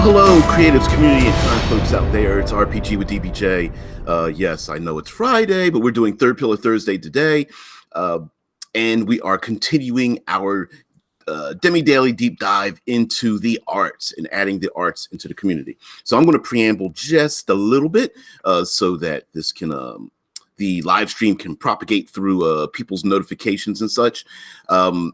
Hello, creatives, community, and kind folks out there. It's RPG with DBJ. Yes, I know it's Friday, but we're doing Third Pillar Thursday today. And we are continuing our demi-daily deep dive into the arts and adding the arts into the community. So I'm going to preamble just a little bit so that this can, the live stream can propagate through people's notifications and such. The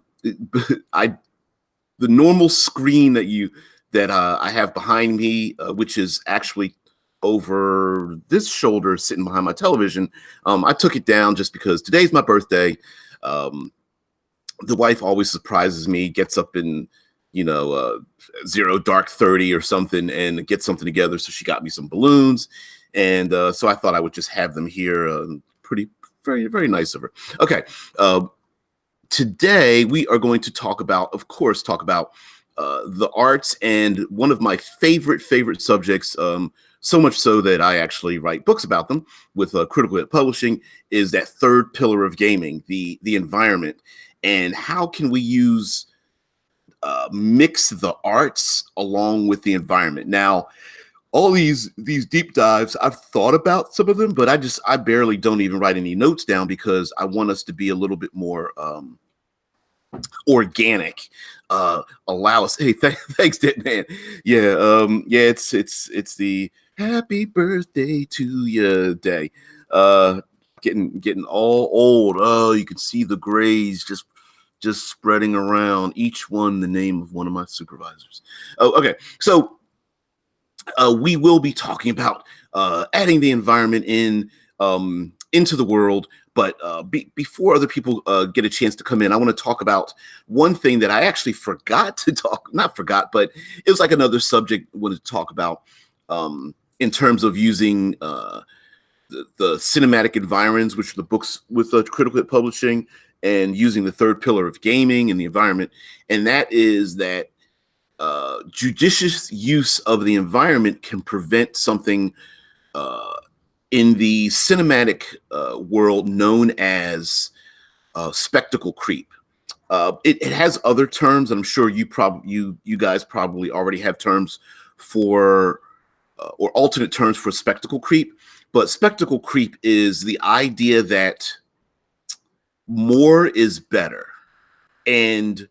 normal screen that I have behind me, which is actually over this shoulder sitting behind my television. I took it down just because today's my birthday. The wife always surprises me, gets up in, 0 dark 30 or something and gets something together. So she got me some balloons. And so I thought I would just have them here. Very, very nice of her. Okay. Today we are going to talk about the arts, and one of my favorite subjects, so much so that I actually write books about them with Critical Hit Publishing, is that third pillar of gaming, the environment, and how can we mix the arts along with the environment. Now, all these deep dives, I've thought about some of them, but I barely don't even write any notes down because I want us to be a little bit more organic. Allow us. Hey, thanks, Dead Man. It's the happy birthday to you day. Getting all old. Oh, you can see the grays just spreading around. Each one the name of one of my supervisors. Oh, okay. So we will be talking about adding the environment into the world. But before other people get a chance to come in, I want to talk about one thing that I actually not forgot, but it was like another subject I wanted to talk about in terms of using the cinematic environs, which are the books with Critical Hit Publishing, and using the third pillar of gaming and the environment. And that is that judicious use of the environment can prevent something in the cinematic world known as spectacle creep. It has other terms. I'm sure you guys probably already have terms for or alternate terms for spectacle creep. But spectacle creep is the idea that more is better, and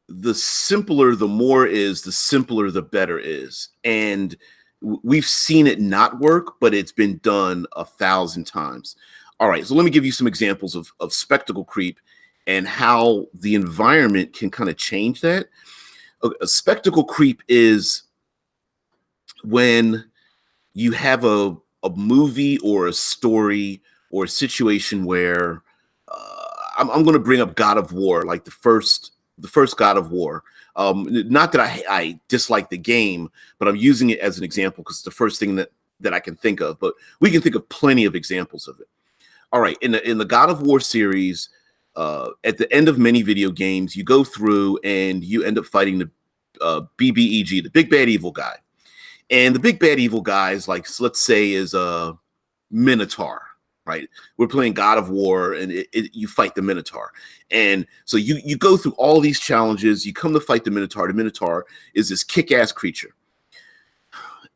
the simpler the more is, the simpler the better is. And we've seen it not work, but it's been done 1,000 times. All right, so let me give you some examples of spectacle creep and how the environment can kind of change that. A spectacle creep is when you have a movie or a story or a situation where I'm going to bring up God of War, like the first God of War. Not that I dislike the game, but I'm using it as an example because it's the first thing that I can think of. But we can think of plenty of examples of it. All right, in the God of War series, at the end of many video games, you go through and you end up fighting the BBEG, the big bad evil guy. And the big bad evil guy is like, let's say, is a Minotaur. Right, we're playing God of War, and you fight the Minotaur, and so you go through all these challenges. You come to fight the Minotaur. The Minotaur is this kick-ass creature.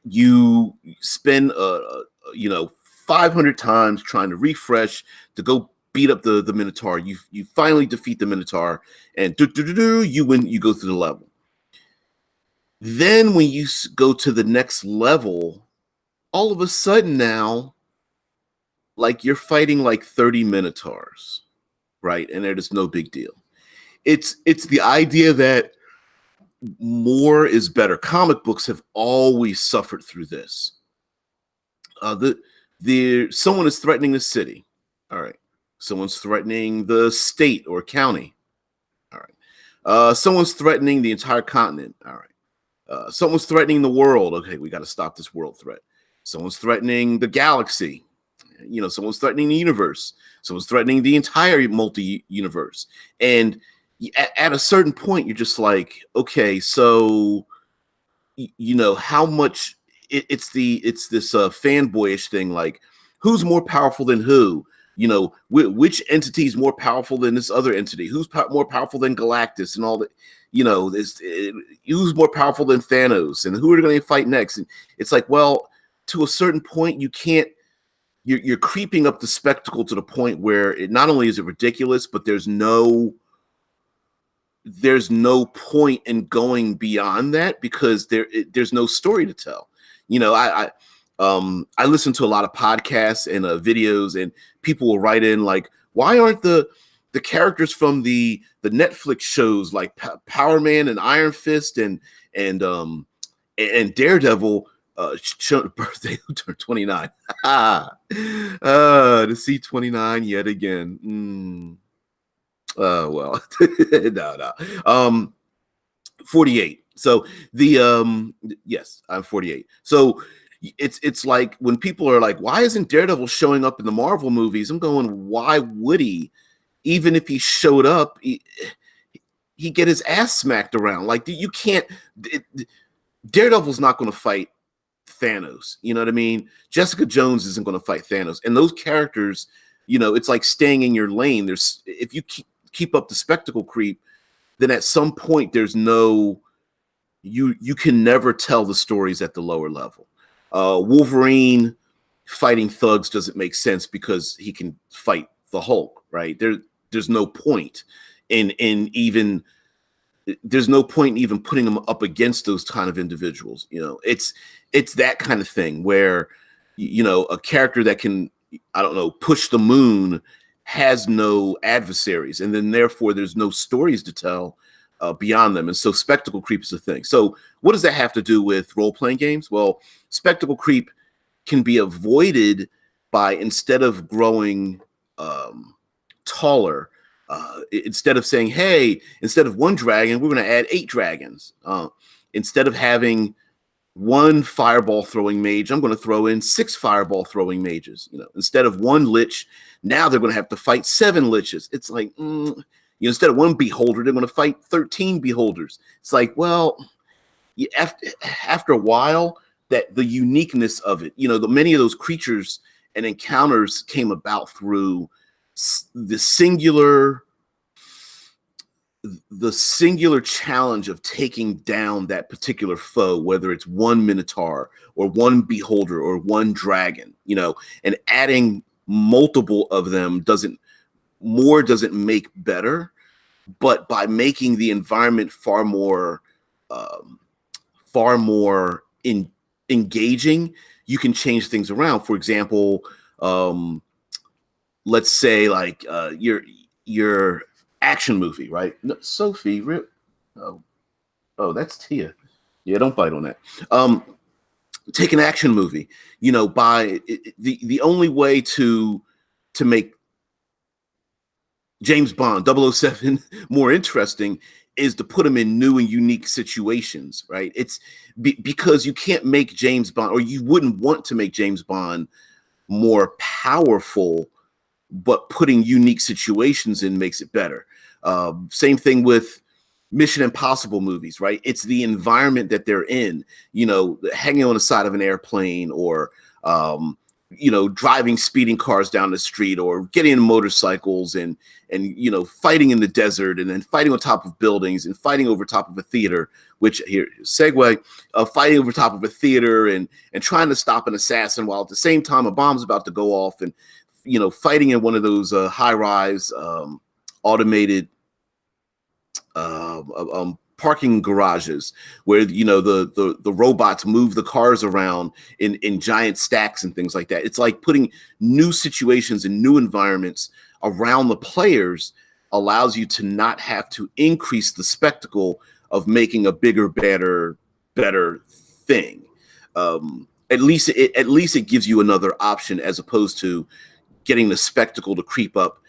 You spend 500 times trying to refresh to go beat up the Minotaur. You finally defeat the Minotaur, and you win. You go through the level. Then when you go to the next level, all of a sudden now, like, you're fighting like 30 Minotaurs, right? And it is no big deal. It's the idea that more is better. Comic books have always suffered through this. Someone is threatening the city. All right. Someone's threatening the state or county. All right. Someone's threatening the entire continent. All right. Someone's threatening the world. Okay, we got to stop this world threat. Someone's threatening the galaxy. Someone's threatening the universe. Someone's threatening the entire multi-universe. And at a certain point, you're just like, okay, so, how much it's this fanboyish thing, like, who's more powerful than who? You know, which entity is more powerful than this other entity? Who's more powerful than Galactus and all that? You know, who's more powerful than Thanos, and who are going to fight next? And it's like, well, to a certain point, you can't. You're creeping up the spectacle to the point where it not only is it ridiculous, but there's no point in going beyond that because there's no story to tell. You know, I listen to a lot of podcasts and videos, and people will write in like, why aren't the characters from the Netflix shows like Power Man and Iron Fist and Daredevil birthday who turned 29? To see 29 yet again. Oh well. No. 48. So yes, I'm 48. So it's like when people are like, why isn't Daredevil showing up in the Marvel movies? I'm going, why would he? Even if he showed up, he get his ass smacked around. Like, you can't. Daredevil's not going to fight Thanos. You know what I mean? Jessica Jones isn't going to fight Thanos. And those characters, you know, it's like staying in your lane. There's if you keep up the spectacle creep, then at some point there's no you can never tell the stories at the lower level. Wolverine fighting thugs doesn't make sense because he can fight the Hulk, right? There's no point in even there's no point in even putting them up against those kind of individuals. You know, it's that kind of thing where, you know, a character that can, I don't know, push the moon has no adversaries, and then therefore there's no stories to tell beyond them. And so spectacle creep is a thing. So what does that have to do with role-playing games? Well, spectacle creep can be avoided by, instead of growing taller, instead of saying, hey, instead of one dragon, we're going to add 8 dragons. Instead of having one fireball throwing mage, I'm going to throw in 6 fireball throwing mages. You know, instead of one lich, now they're going to have to fight 7 liches. It's like, you know, instead of one beholder, they're going to fight 13 beholders. It's like, well, after a while, that the uniqueness of it, you know, many of those creatures and encounters came about through the singular challenge of taking down that particular foe, whether it's one minotaur or one beholder or one dragon, you know, and adding multiple of them doesn't make better, but by making the environment far more engaging, you can change things around. For example, let's say like your action movie, right? No, Sophie, oh, that's Tia. Yeah, don't bite on that. Take an action movie. You know, by the only way to make James Bond 007 more interesting is to put him in new and unique situations, right? It's because you can't make James Bond, or you wouldn't want to make James Bond more powerful, but putting unique situations in makes it better. Same thing with Mission Impossible movies, right? It's the environment that they're in, you know, hanging on the side of an airplane, or you know, driving speeding cars down the street, or getting in motorcycles and you know, fighting in the desert, and then fighting on top of buildings, and fighting over top of a theater, which here segue, fighting over top of a theater and trying to stop an assassin while at the same time a bomb's about to go off, and you know, fighting in one of those high-rise automated parking garages where, you know, the robots move the cars around in giant stacks and things like that. It's like putting new situations and new environments around the players allows you to not have to increase the spectacle of making a bigger, better thing. At least it gives you another option, as opposed to getting the spectacle to creep up,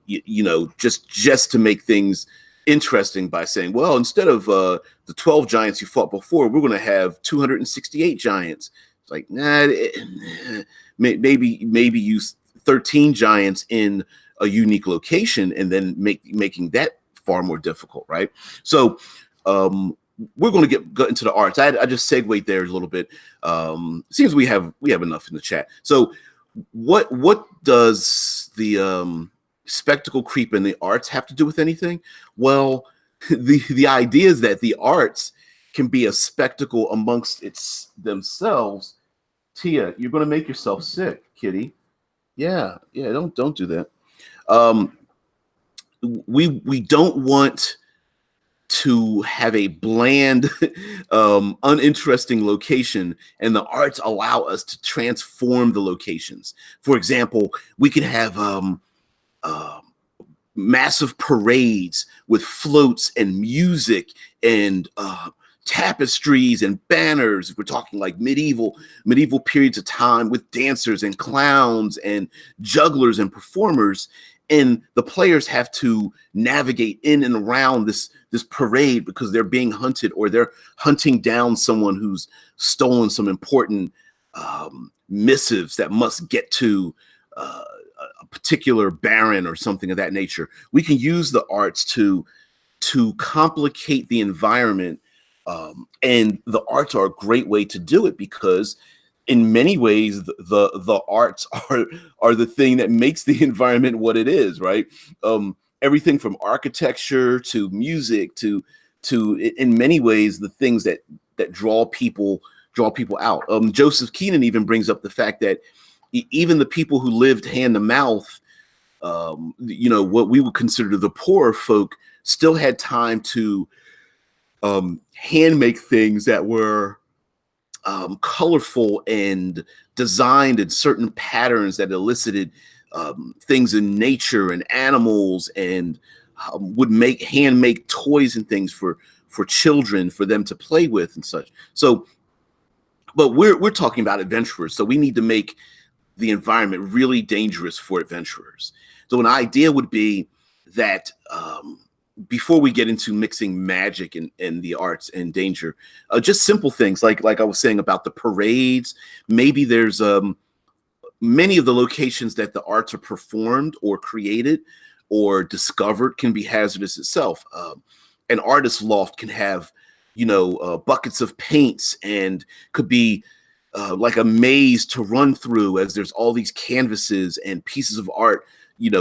you know, just to make things interesting by saying, well, instead of the 12 giants you fought before, we're going to have 268 giants. It's like, nah, maybe use 13 giants in a unique location, and then making that far more difficult, right? So we're going to get into the arts. I just segued there a little bit. Seems we have enough in the chat. So What does the spectacle creep in the arts have to do with anything? Well, the idea is that the arts can be a spectacle amongst its themselves. Tia, you're going to make yourself sick, kitty. Yeah, yeah, don't do that. Um, we don't want to have a bland, uninteresting location, and the arts allow us to transform the locations. For example, we can have uh, massive parades with floats and music and tapestries and banners. We're talking like medieval periods of time with dancers and clowns and jugglers and performers. And the players have to navigate in and around this parade because they're being hunted, or they're hunting down someone who's stolen some important missives that must get to a particular baron or something of that nature. We can use the arts to complicate the environment, and the arts are a great way to do it, because in many ways the arts are the thing that makes the environment what it is, right? Everything from architecture to music to in many ways the things that draw people out. Joseph Keenan even brings up the fact that even the people who lived hand to mouth, what we would consider the poorer folk, still had time to hand make things that were colorful and designed in certain patterns that elicited things in nature and animals, and would hand make toys and things for children, for them to play with and such. So, but we're talking about adventurers, so we need to make the environment really dangerous for adventurers. So an idea would be that before we get into mixing magic and the arts and danger, just simple things like I was saying about the parades. Maybe there's many of the locations that the arts are performed or created or discovered can be hazardous itself. An artist's loft can have, buckets of paints, and could be like a maze to run through, as there's all these canvases and pieces of art,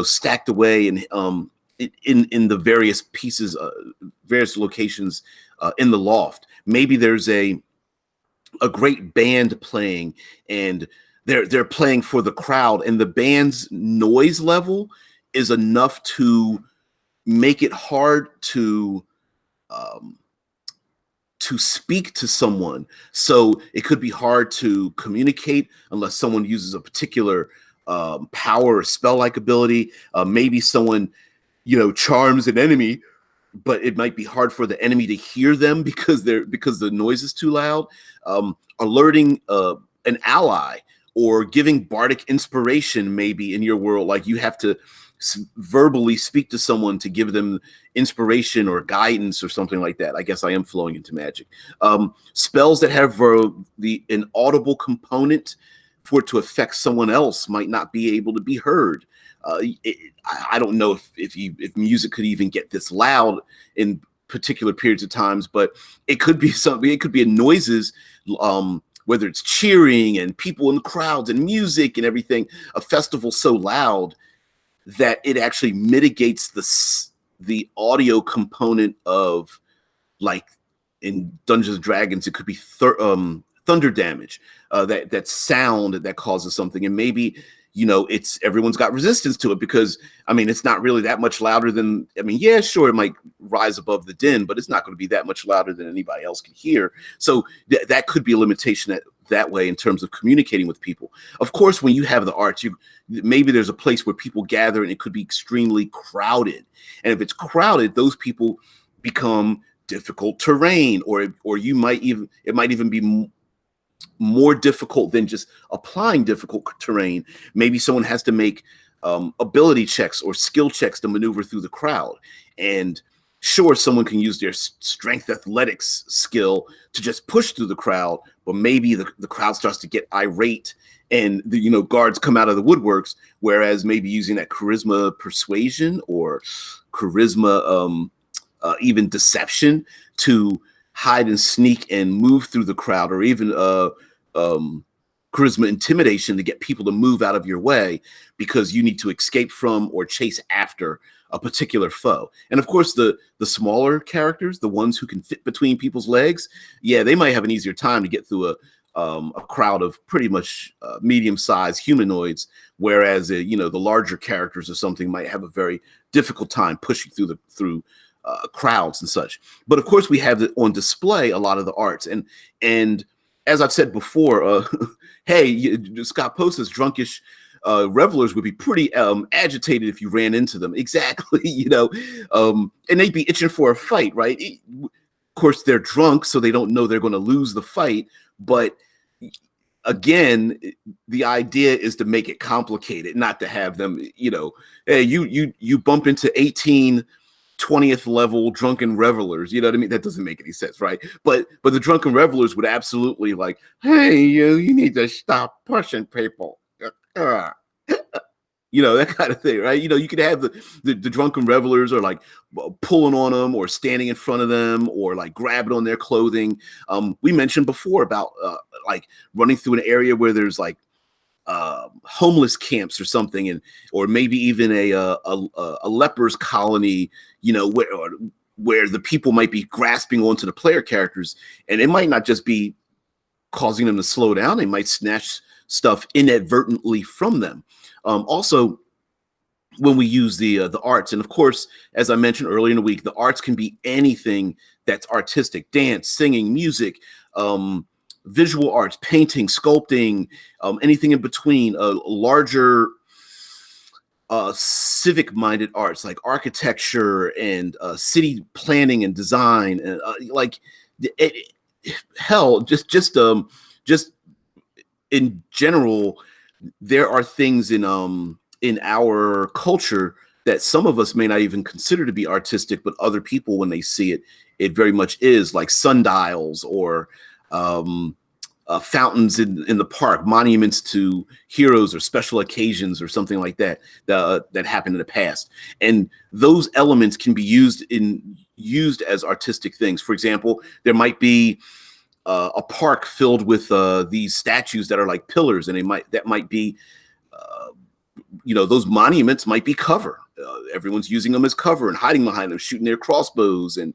stacked away and in the various pieces, various locations in the loft. Maybe there's a great band playing, and they're playing for the crowd, and the band's noise level is enough to make it hard um, to speak to someone. So it could be hard to communicate unless someone uses a particular power or spell-like ability. Maybe someone, charms an enemy, but it might be hard for the enemy to hear them because the noise is too loud. Alerting an ally or giving bardic inspiration, maybe in your world, like you have to verbally speak to someone to give them inspiration or guidance or something like that. I guess I am flowing into magic. Spells that have an audible component for it to affect someone else might not be able to be heard. I don't know if music could even get this loud in particular periods of times, but it could be something. It could be in noises, whether it's cheering and people in the crowds and music and everything. A festival so loud that it actually mitigates the audio component of, like in Dungeons and Dragons, it could be thunder damage, that sound that causes something, and maybe it's everyone's got resistance to it because it's not really that much louder than, yeah, sure, it might rise above the din, but it's not going to be that much louder than anybody else can hear. So that could be a limitation that way in terms of communicating with people. Of course, when you have the arts, maybe there's a place where people gather and it could be extremely crowded, and if it's crowded, those people become difficult terrain, or it might even be more difficult than just applying difficult terrain. Maybe someone has to make ability checks or skill checks to maneuver through the crowd. And sure, someone can use their strength athletics skill to just push through the crowd, but maybe the crowd starts to get irate and the guards come out of the woodworks, whereas maybe using that charisma persuasion or charisma even deception to hide and sneak and move through the crowd, or even charisma intimidation to get people to move out of your way because you need to escape from or chase after a particular foe. And of course, the smaller characters, the ones who can fit between people's legs, yeah, they might have an easier time to get through a crowd of pretty much medium-sized humanoids, whereas the larger characters or something might have a very difficult time pushing through crowds and such. But of course, we have on display a lot of the arts, and as I've said before, hey, Scott Post says drunkish revelers would be pretty agitated if you ran into them. Exactly, and they'd be itching for a fight, right? Of course, they're drunk, so they don't know they're going to lose the fight. But again, the idea is to make it complicated, not to have them, hey, you bump into 18 20th level drunken revelers, you know what I mean? That doesn't make any sense, right? But the drunken revelers would absolutely like, hey, you need to stop pushing people. That kind of thing, right? You could have the drunken revelers are like pulling on them or standing in front of them or like grabbing on their clothing. We mentioned before about like running through an area where there's like homeless camps or something, or maybe even a lepers colony, where the people might be grasping onto the player characters, and it might not just be causing them to slow down. They might snatch stuff inadvertently from them. Also, when we use the arts, and of course, as I mentioned earlier in the week, the arts can be anything that's artistic: dance, singing, music, visual arts, painting, sculpting, anything in between. Larger civic-minded arts like architecture and city planning and design, and just in general, there are things in our culture that some of us may not even consider to be artistic, but other people, when they see it, it very much is, like sundials or fountains in the park, monuments to heroes or special occasions or something like that happened in the past. And those elements can be used as artistic things. For example, there might be a park filled with these statues that are like pillars, and that might be those monuments might be cover. Everyone's using them as cover and hiding behind them, shooting their crossbows and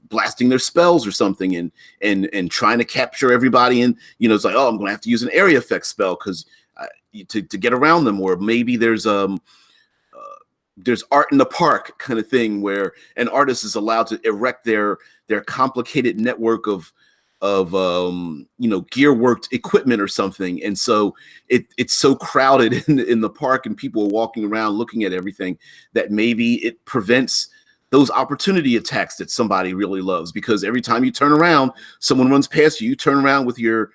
blasting their spells or something, and trying to capture everybody. And it's like, oh, I'm going to have to use an area effect spell because to get around them. Or maybe there's art in the park kind of thing where an artist is allowed to erect their complicated network of gear worked equipment or something, and so it's so crowded in the park and people are walking around looking at everything that maybe it prevents those opportunity attacks that somebody really loves, because every time you turn around, someone runs past you, turn around with your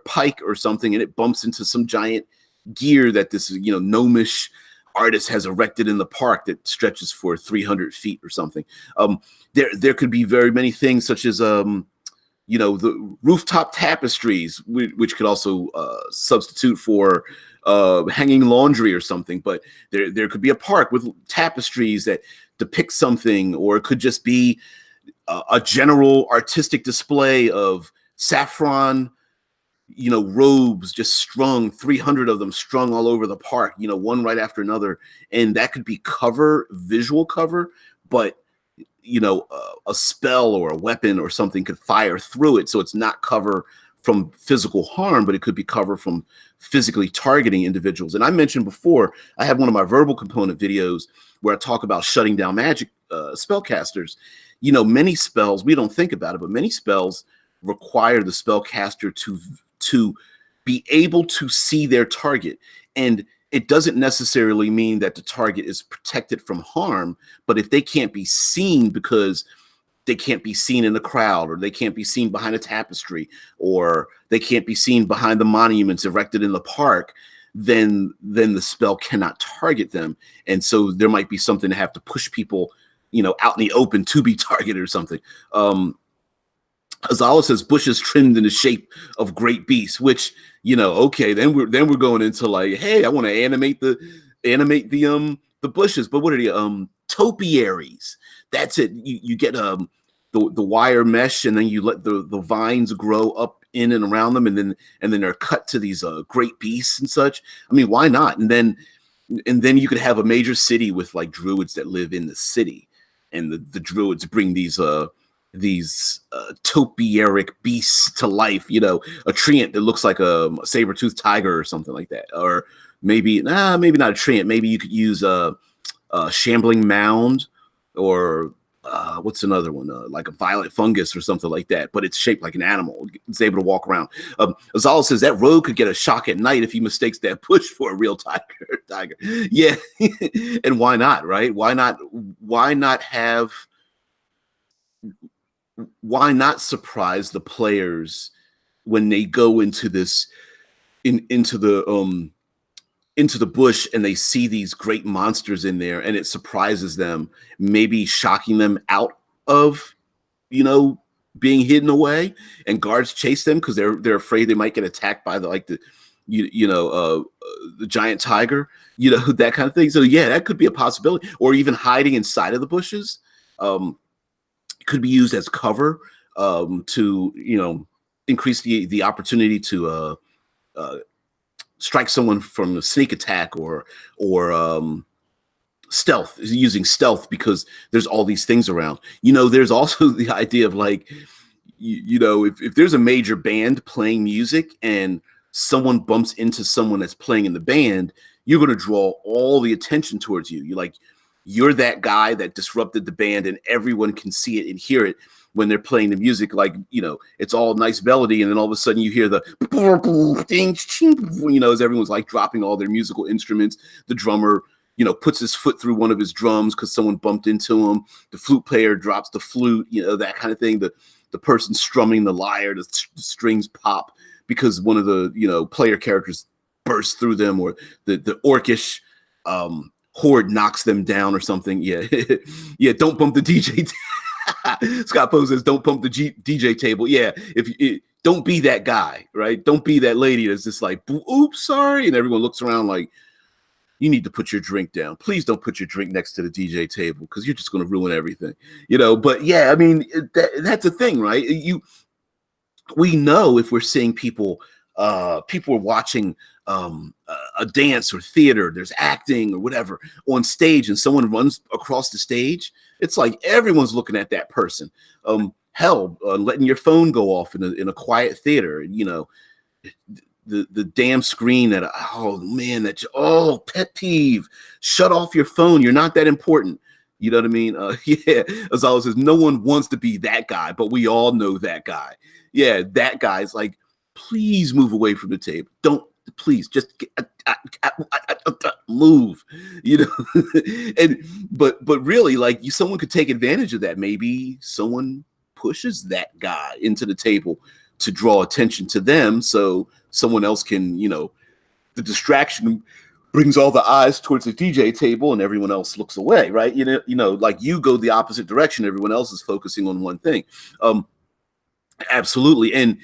pike or something, and it bumps into some giant gear that this gnomish artist has erected in the park that stretches for 300 feet or something. There could be very many things, such as the rooftop tapestries, which could also substitute for hanging laundry or something. But there could be a park with tapestries that depict something, or it could just be a general artistic display of saffron, robes just strung, 300 of them strung all over the park, one right after another. And that could be visual cover, but a spell or a weapon or something could fire through it. So it's not cover from physical harm, but it could be cover from physically targeting individuals. And I mentioned before, I have one of my verbal component videos where I talk about shutting down magic spellcasters. Many spells, we don't think about it, but many spells require the spellcaster to be able to see their target. And it doesn't necessarily mean that the target is protected from harm, but if they can't be seen because they can't be seen in the crowd, or they can't be seen behind a tapestry, or they can't be seen behind the monuments erected in the park, then the spell cannot target them. And so there might be something to have to push people, out in the open to be targeted or something. Azala says bushes trimmed in the shape of great beasts, which, okay, then we're going into like, hey, I want to animate the bushes, but what are the topiaries? That's it. You get the wire mesh, and then you let the vines grow up in and around them, and then they're cut to these great beasts and such. I mean, why not? And then you could have a major city with like druids that live in the city, and the druids bring these topiaric beasts to life. A treant that looks like a saber-toothed tiger or something like that, or maybe not a treant. Maybe you could use a shambling mound, or what's another one? Like a violet fungus or something like that, but it's shaped like an animal. It's able to walk around. Azala says that rogue could get a shock at night if he mistakes that bush for a real tiger. Yeah. And why not, right? Why not surprise the players when they go into the bush and they see these great monsters in there, and it surprises them, maybe shocking them out of, being hidden away, and guards chase them because they're afraid they might get attacked by the giant tiger, that kind of thing. So yeah, that could be a possibility. Or even hiding inside of the bushes could be used as cover to increase the opportunity to strike someone from a sneak attack or stealth, using stealth, because there's all these things around. There's also the idea of like, if there's a major band playing music and someone bumps into someone that's playing in the band, you're going to draw all the attention towards you. You're that guy that disrupted the band, and everyone can see it and hear it when they're playing the music. Like, it's all nice melody, and then all of a sudden you hear the as everyone's like dropping all their musical instruments. The drummer, puts his foot through one of his drums because someone bumped into him. The flute player drops the flute, that kind of thing. The person strumming the lyre, the strings pop because one of the, player characters bursts through them, or the orcish horde knocks them down or something. Yeah. Yeah. Don't bump the DJ. Scott Poe says, don't bump the DJ table. Yeah. Don't be that guy, right? Don't be that lady that's just like, oops, sorry. And everyone looks around like, you need to put your drink down. Please don't put your drink next to the DJ table, because you're just going to ruin everything, But yeah, I mean, that's the thing, right? We know if we're seeing people are watching a dance or theater, there's acting or whatever on stage, and someone runs across the stage, it's like everyone's looking at that person. Letting your phone go off in a quiet theater, the damn screen that, pet peeve. Shut off your phone. You're not that important. You know what I mean? Yeah. Azala says, no one wants to be that guy, but we all know that guy. Yeah, that guy's like, please move away from the table. Please just move, but really, like, someone could take advantage of that. Maybe someone pushes that guy into the table to draw attention to them, so someone else can, the distraction brings all the eyes towards the DJ table and everyone else looks away, right? Like, you go the opposite direction, everyone else is focusing on one thing. Absolutely. And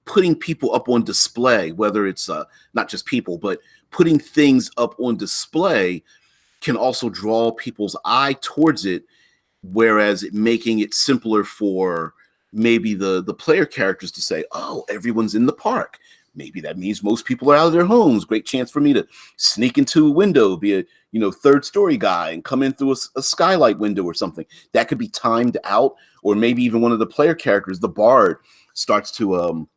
putting people up on display, whether it's not just people, but putting things up on display, can also draw people's eye towards it, whereas making it simpler for maybe the player characters to say, oh, everyone's in the park. Maybe that means most people are out of their homes. Great chance for me to sneak into a window, be a third story guy, and come in through a skylight window or something. That could be timed out. Or maybe even one of the player characters, the bard, starts to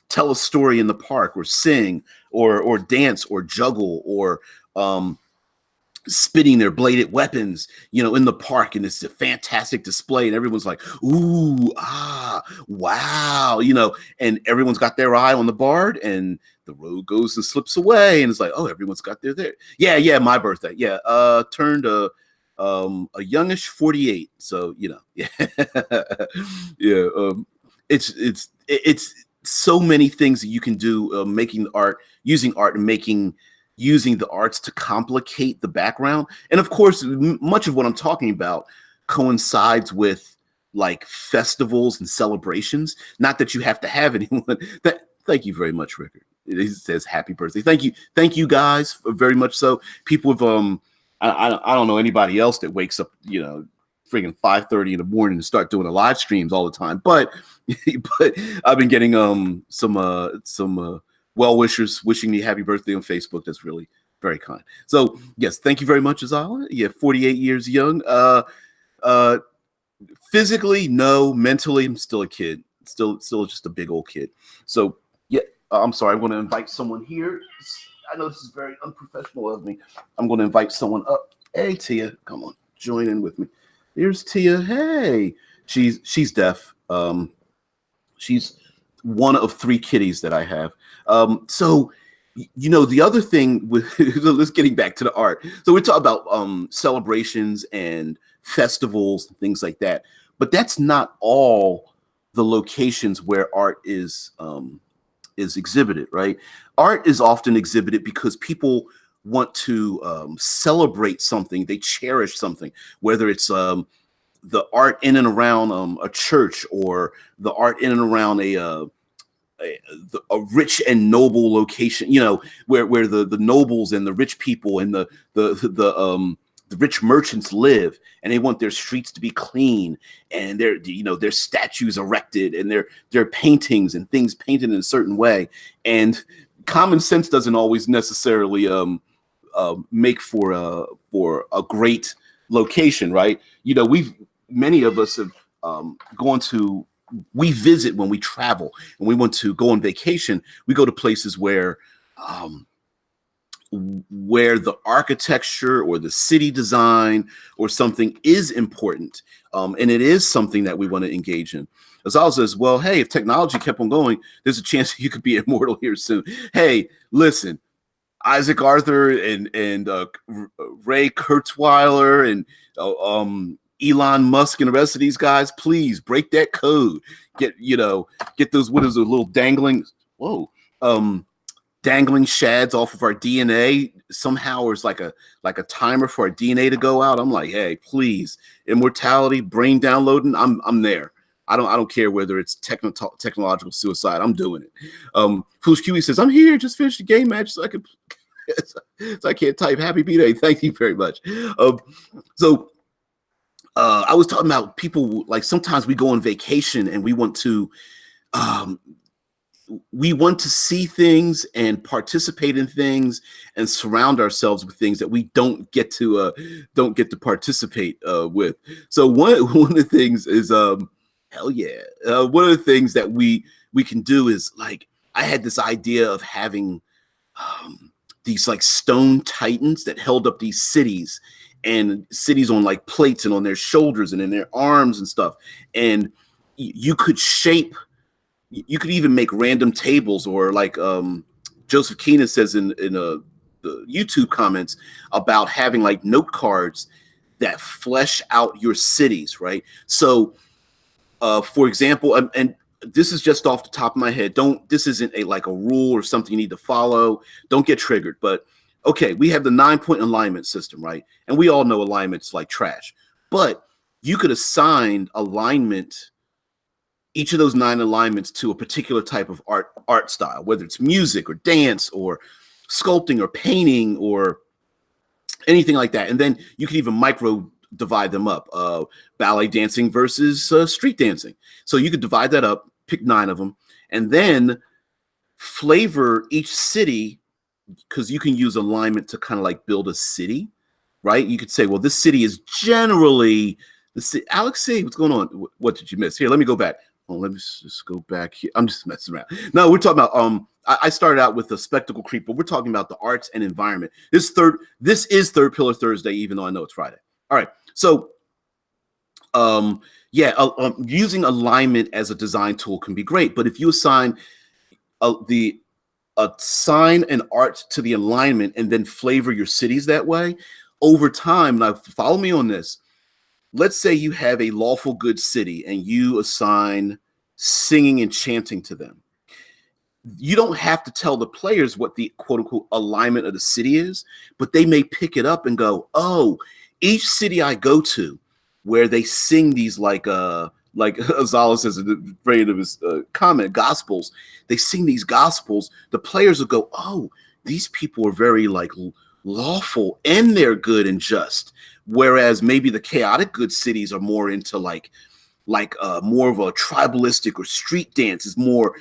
tell a story in the park, or sing, or dance, or juggle, or spitting their bladed weapons, in the park, and it's a fantastic display, and everyone's like, ooh, wow, and everyone's got their eye on the bard, and the road goes and slips away, and it's like, oh, everyone's got their there. Yeah, my birthday. Yeah, turned a youngish 48. So, yeah. Yeah. It's so many things that you can do, making art, using art, and using the arts to complicate the background. And of course, much of what I'm talking about coincides with like festivals and celebrations. Not that you have to have anyone. Thank you very much, Rickard. It says happy birthday. Thank you guys very much. So people have I don't know anybody else that wakes up, friggin' 5:30 in the morning and start doing the live streams all the time. But but I've been getting some well wishers wishing me happy birthday on Facebook. That's really very kind. So yes, thank you very much, Azala. Yeah, 48 years young. Uh, physically, no. Mentally, I'm still a kid. Still just a big old kid. So yeah, I'm sorry. I'm going to invite someone here. I know this is very unprofessional of me. I'm going to invite someone up. Hey, Tia, come on, join in with me. Here's Tia. Hey, she's deaf. She's one of 3 kitties that I have. So, the other thing with let's getting back to the art. So we're talking about celebrations and festivals and things like that. But that's not all the locations where art is exhibited, right? Art is often exhibited because people want to celebrate something. They cherish something, whether it's the art in and around a church, or the art in and around a rich and noble location, where the nobles and the rich people and the rich merchants live, and they want their streets to be clean, and their statues erected, and their paintings and things painted in a certain way. And common sense doesn't always necessarily make for a great location, right? Many of us have gone to, we visit when we travel and we want to go on vacation. We go to places where the architecture or the city design or something is important, and it is something that we want to engage in. Azal says, well, hey, if technology kept on going, there's a chance you could be immortal here soon. Hey, listen, Isaac Arthur and Ray Kurzweil and Elon Musk and the rest of these guys, please break that code. Get those, what is a little dangling shads off of our DNA somehow, or it's like a timer for our DNA to go out. I'm like, hey, please, immortality, brain downloading, I'm there. I don't care whether it's technological suicide. I'm doing it. Foolish QE says, I'm here, just finished the game match so I can so I can't type happy B-Day. Thank you very much. So I was talking about people, like sometimes we go on vacation and we want to see things and participate in things and surround ourselves with things that we don't get to participate with. So one of the things is hell yeah. One of the things that we can do is, like, I had this idea of having these like stone titans that held up these cities, and cities on like plates and on their shoulders and in their arms and stuff. And you could even make random tables, or like Joseph Keenan says in the YouTube comments about having like note cards that flesh out your cities, right? So for example, and this is just off the top of my head. This isn't a rule or something you need to follow. Don't get triggered. But okay, we have the 9-point alignment system, right? And we all know alignment's like trash. But you could assign alignment, each of those 9 alignments, to a particular type of art style, whether it's music or dance or sculpting or painting or anything like that. And then you can even micro divide them up, ballet dancing versus street dancing. So you could divide that up, pick 9 of them, and then flavor each city, because you can use alignment to kind of like build a city, right? You could say, well, this city is generally the city. Alex C, what's going on? What did you miss? Here, let me go back. Oh, let me just go back here. I'm just messing around. No, we're talking about I started out with the spectacle creep, but we're talking about the arts and environment. This is Third Pillar Thursday, even though I know it's Friday. All right. So using alignment as a design tool can be great, but if you assign an art to the alignment and then flavor your cities that way, over time, now follow me on this. Let's say you have a lawful good city and you assign singing and chanting to them. You don't have to tell the players what the quote unquote alignment of the city is, but they may pick it up and go, oh, each city I go to where they sing these like Azala says in the brain of his comment, gospels, they sing these gospels, the players will go, oh, these people are very like lawful and they're good and just. whereas maybe the chaotic good cities are more into more of a tribalistic or street dance. It's more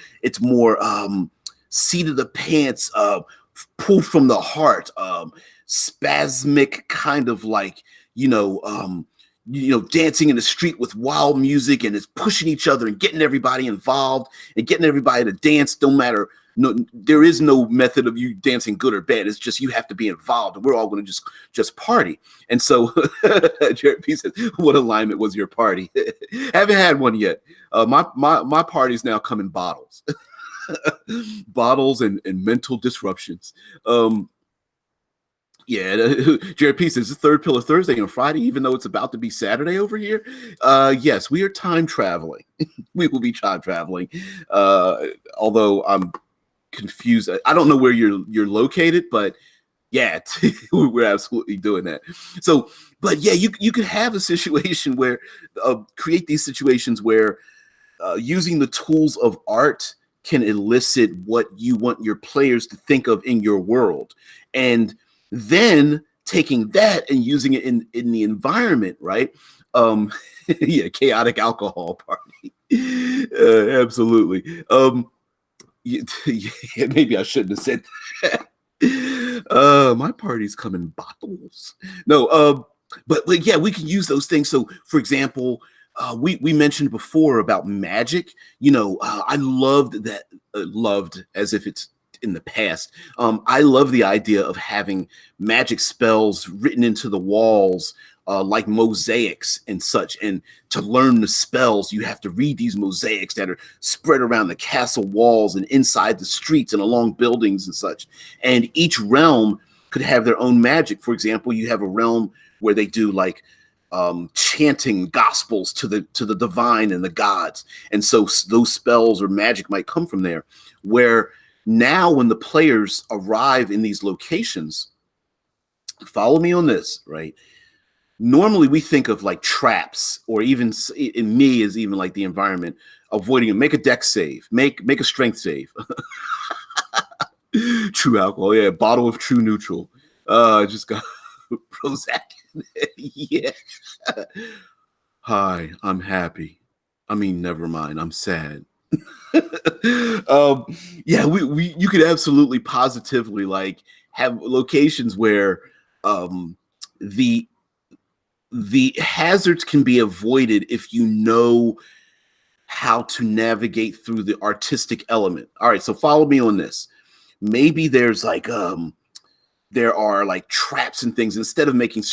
seat of the pants, pull from the heart, spasmic kind of dancing in the street with wild music, and it's pushing each other and getting everybody involved and getting everybody to dance. No matter, no, there is no method of you dancing good or bad. It's just you have to be involved, and we're all going to just party. And so, Jared P says, "What alignment was your party?" Haven't had one yet. My parties now come in bottles, bottles and mental disruptions. Yeah, Jared P says, "It's Third Pillar Thursday on Friday, even though it's about to be Saturday over here." Yes, we are time traveling. We will be time traveling. Although I'm confused. I don't know where you're located, but yeah, we're absolutely doing that. So, but yeah, you could have a situation where create these situations where using the tools of art can elicit what you want your players to think of in your world, and then taking that and using it in the environment, right? Yeah, chaotic alcohol party. Absolutely. Yeah, maybe I shouldn't have said that. My parties come in bottles. No, but like, yeah, we can use those things. So, for example, we mentioned before about magic. I loved that. Loved as if it's in the past. I love the idea of having magic spells written into the walls, like mosaics and such. And to learn the spells, you have to read these mosaics that are spread around the castle walls and inside the streets and along buildings and such. And each realm could have their own magic. For example, you have a realm where they do chanting gospels to the divine and the gods. And so those spells or magic might come from there. Where now when the players arrive in these locations, follow me on this, right? Normally we think of like traps, or even in me is even like the environment, avoiding it. Make a dex save, make a strength save. True alcohol, yeah, bottle of true neutral. Just got Prozac. Yeah. Hi, I'm happy. I mean, never mind, I'm sad. Yeah, you could absolutely positively like have locations where the hazards can be avoided if you know how to navigate through the artistic element. All right, so follow me on this. Maybe there's there are like traps and things. Instead of making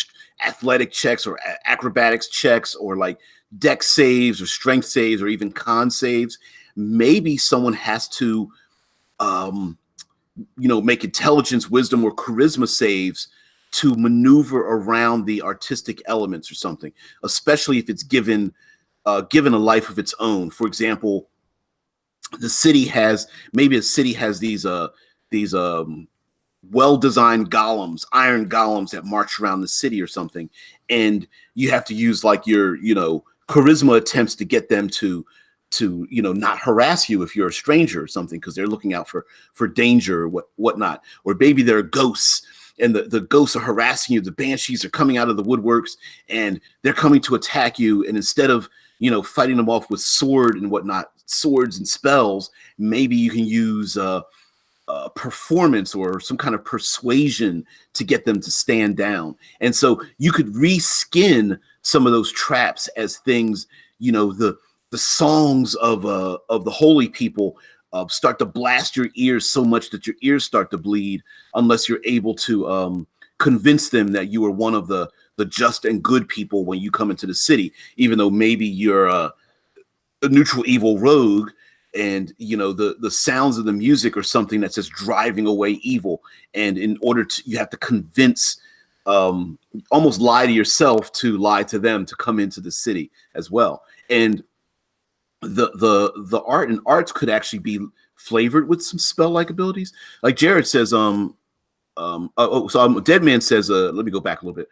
athletic checks or acrobatics checks or like dex saves or strength saves or even con saves, maybe someone has to make intelligence, wisdom, or charisma saves to maneuver around the artistic elements or something, especially if it's given a life of its own. For example, a city has these well-designed golems, iron golems that march around the city or something, and you have to use like your charisma attempts to get them to not harass you if you're a stranger or something, because they're looking out for danger or whatnot. Or maybe there are ghosts, and the ghosts are harassing you. The banshees are coming out of the woodworks, and they're coming to attack you. And instead of fighting them off with swords and spells, maybe you can use performance or some kind of persuasion to get them to stand down. And so you could reskin some of those traps as things, the songs of the holy people start to blast your ears so much that your ears start to bleed, unless you're able to convince them that you are one of the just and good people when you come into the city, even though maybe you're a neutral evil rogue, and the sounds of the music are something that's just driving away evil. And in order to, you have to convince, almost lie to yourself to lie to them to come into the city as well. And the art and arts could actually be flavored with some spell-like abilities. Like Jared says, Dead Man says, let me go back a little bit.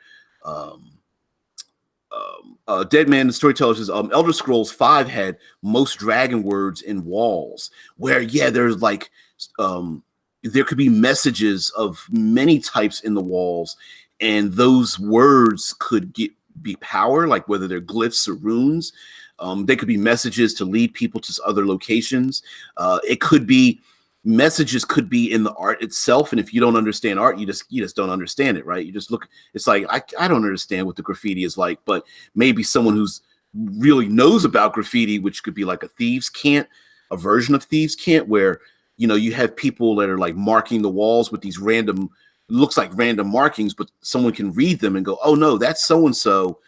Dead Man, the storyteller, says Elder Scrolls 5 had most dragon words in walls, where there's like there could be messages of many types in the walls, and those words could be power, like whether they're glyphs or runes. They could be messages to lead people to other locations. It could be messages, could be in the art itself. And if you don't understand art, you just don't understand it, right? You just look. It's like I don't understand what the graffiti is like, but maybe someone who's really knows about graffiti, which could be like a thieves' cant, a version of thieves' cant, where you have people that are like marking the walls with these random, looks like random markings, but someone can read them and go, oh no, that's so and so,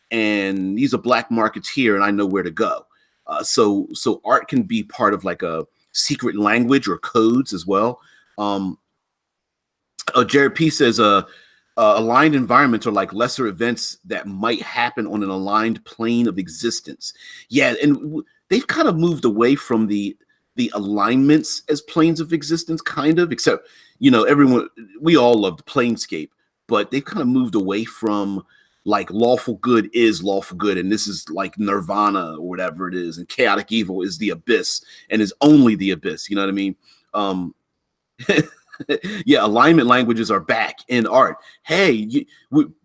and these are black markets here, and I know where to go. So art can be part of like a secret language or codes as well. Jared P says, aligned environments are like lesser events that might happen on an aligned plane of existence. Yeah, and they've kind of moved away from the alignments as planes of existence, kind of, except we all loved Planescape, but they've kind of moved away from like lawful good is lawful good, and this is like nirvana or whatever it is, and chaotic evil is the abyss and is only the abyss. You know what I mean? Yeah, alignment languages are back in art. Hey,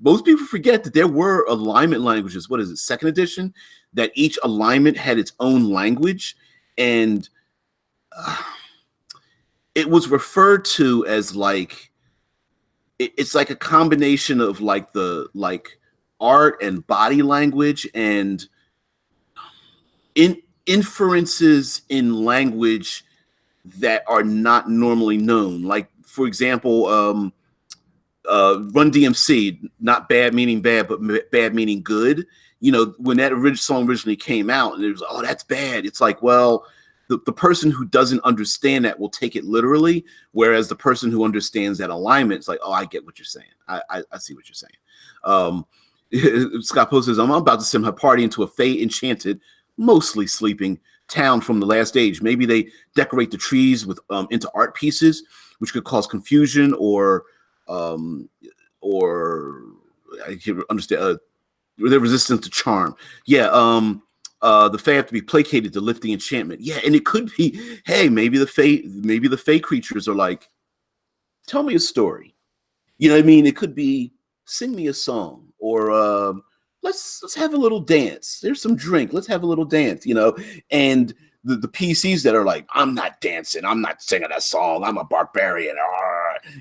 most people forget that there were alignment languages. What is it, second edition? That each alignment had its own language, and it was referred to as like it's like a combination of like the art and body language and inferences in language that are not normally known. Like, for example, Run DMC, not bad meaning bad, but bad meaning good. When that song originally came out, and it was, oh, that's bad. It's like, well, the person who doesn't understand that will take it literally, whereas the person who understands that alignment is like, oh, I get what you're saying. I see what you're saying. Scott Post says, I'm about to send my party into a Fey enchanted, mostly sleeping town from the last age. Maybe they decorate the trees with into art pieces, which could cause confusion or I can understand their resistance to charm. Yeah, the Fae have to be placated to lift the enchantment. Yeah, and it could be, hey, maybe the Fae creatures are like, tell me a story. You know what I mean? It could be, sing me a song, or let's have a little dance. There's some drink. Let's have a little dance. And the PCs that are like, I'm not dancing. I'm not singing a song. I'm a barbarian.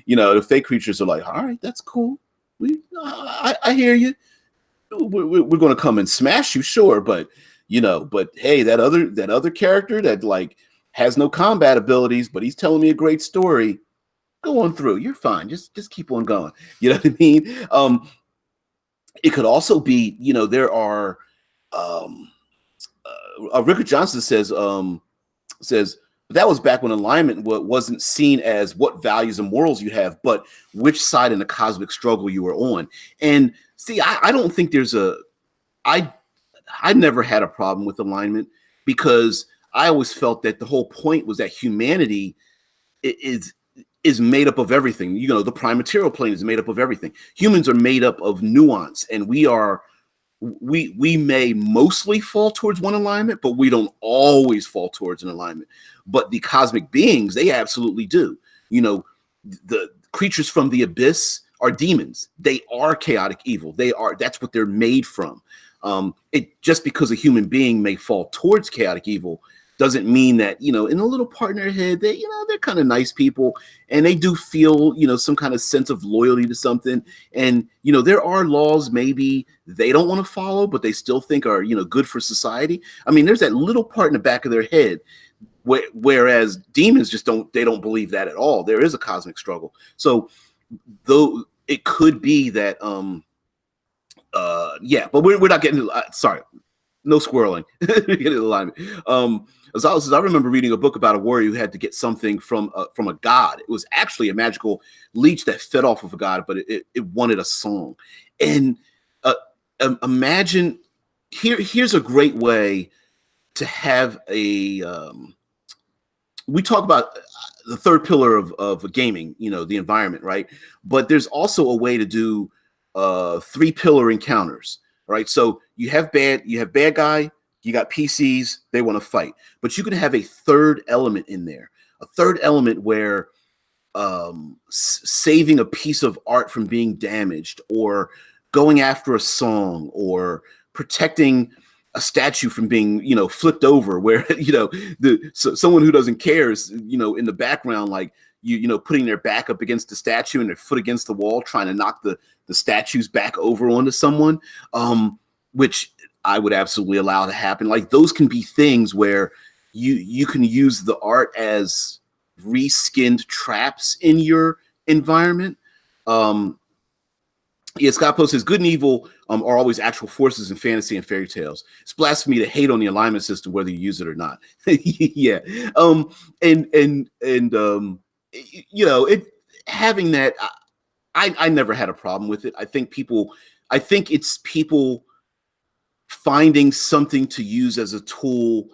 The Fae creatures are like, all right, that's cool. I hear you. We're going to come and smash you, sure, but hey, that other character that like has no combat abilities, but he's telling me a great story. Go on through. You're fine. Just keep on going. You know what I mean? It could also be, there are. Rickard Johnson says that was back when alignment wasn't seen as what values and morals you have, but which side in the cosmic struggle you were on. And see, I don't think there's I never had a problem with alignment, because I always felt that the whole point was that humanity is made up of everything. The prime material plane is made up of everything. Humans are made up of nuance, and we may mostly fall towards one alignment, but we don't always fall towards an alignment. But the cosmic beings, they absolutely do. The creatures from the abyss are demons. They are chaotic evil. That's what they're made from. It just because a human being may fall towards chaotic evil doesn't mean that, in a little part in their head, they're kind of nice people, and they do feel, some kind of sense of loyalty to something. And, there are laws maybe they don't want to follow, but they still think are, good for society. I mean, there's that little part in the back of their head, whereas demons just don't believe that at all. There is a cosmic struggle. So though it could be that, yeah, but we're not getting sorry. No squirreling. Get in alignment. I remember reading a book about a warrior who had to get something from a god. It was actually a magical leech that fed off of a god, but it wanted a song. And imagine here's a great way to have a. We talk about the third pillar of gaming, the environment, right? But there's also a way to do 3-pillar encounters. Right, so you have bad guy, you got PCs, they want to fight, but you can have a third element in there, a third element where saving a piece of art from being damaged, or going after a song, or protecting a statue from being, flipped over, where, someone who doesn't care is, in the background, like, putting their back up against the statue and their foot against the wall, trying to knock the statues back over onto someone, which I would absolutely allow to happen. Like, those can be things where you can use the art as reskinned traps in your environment. Scott Post says, good and evil are always actual forces in fantasy and fairy tales. It's blasphemy to hate on the alignment system, whether you use it or not. Yeah. Having that, I never had a problem with it. I think it's people finding something to use as a tool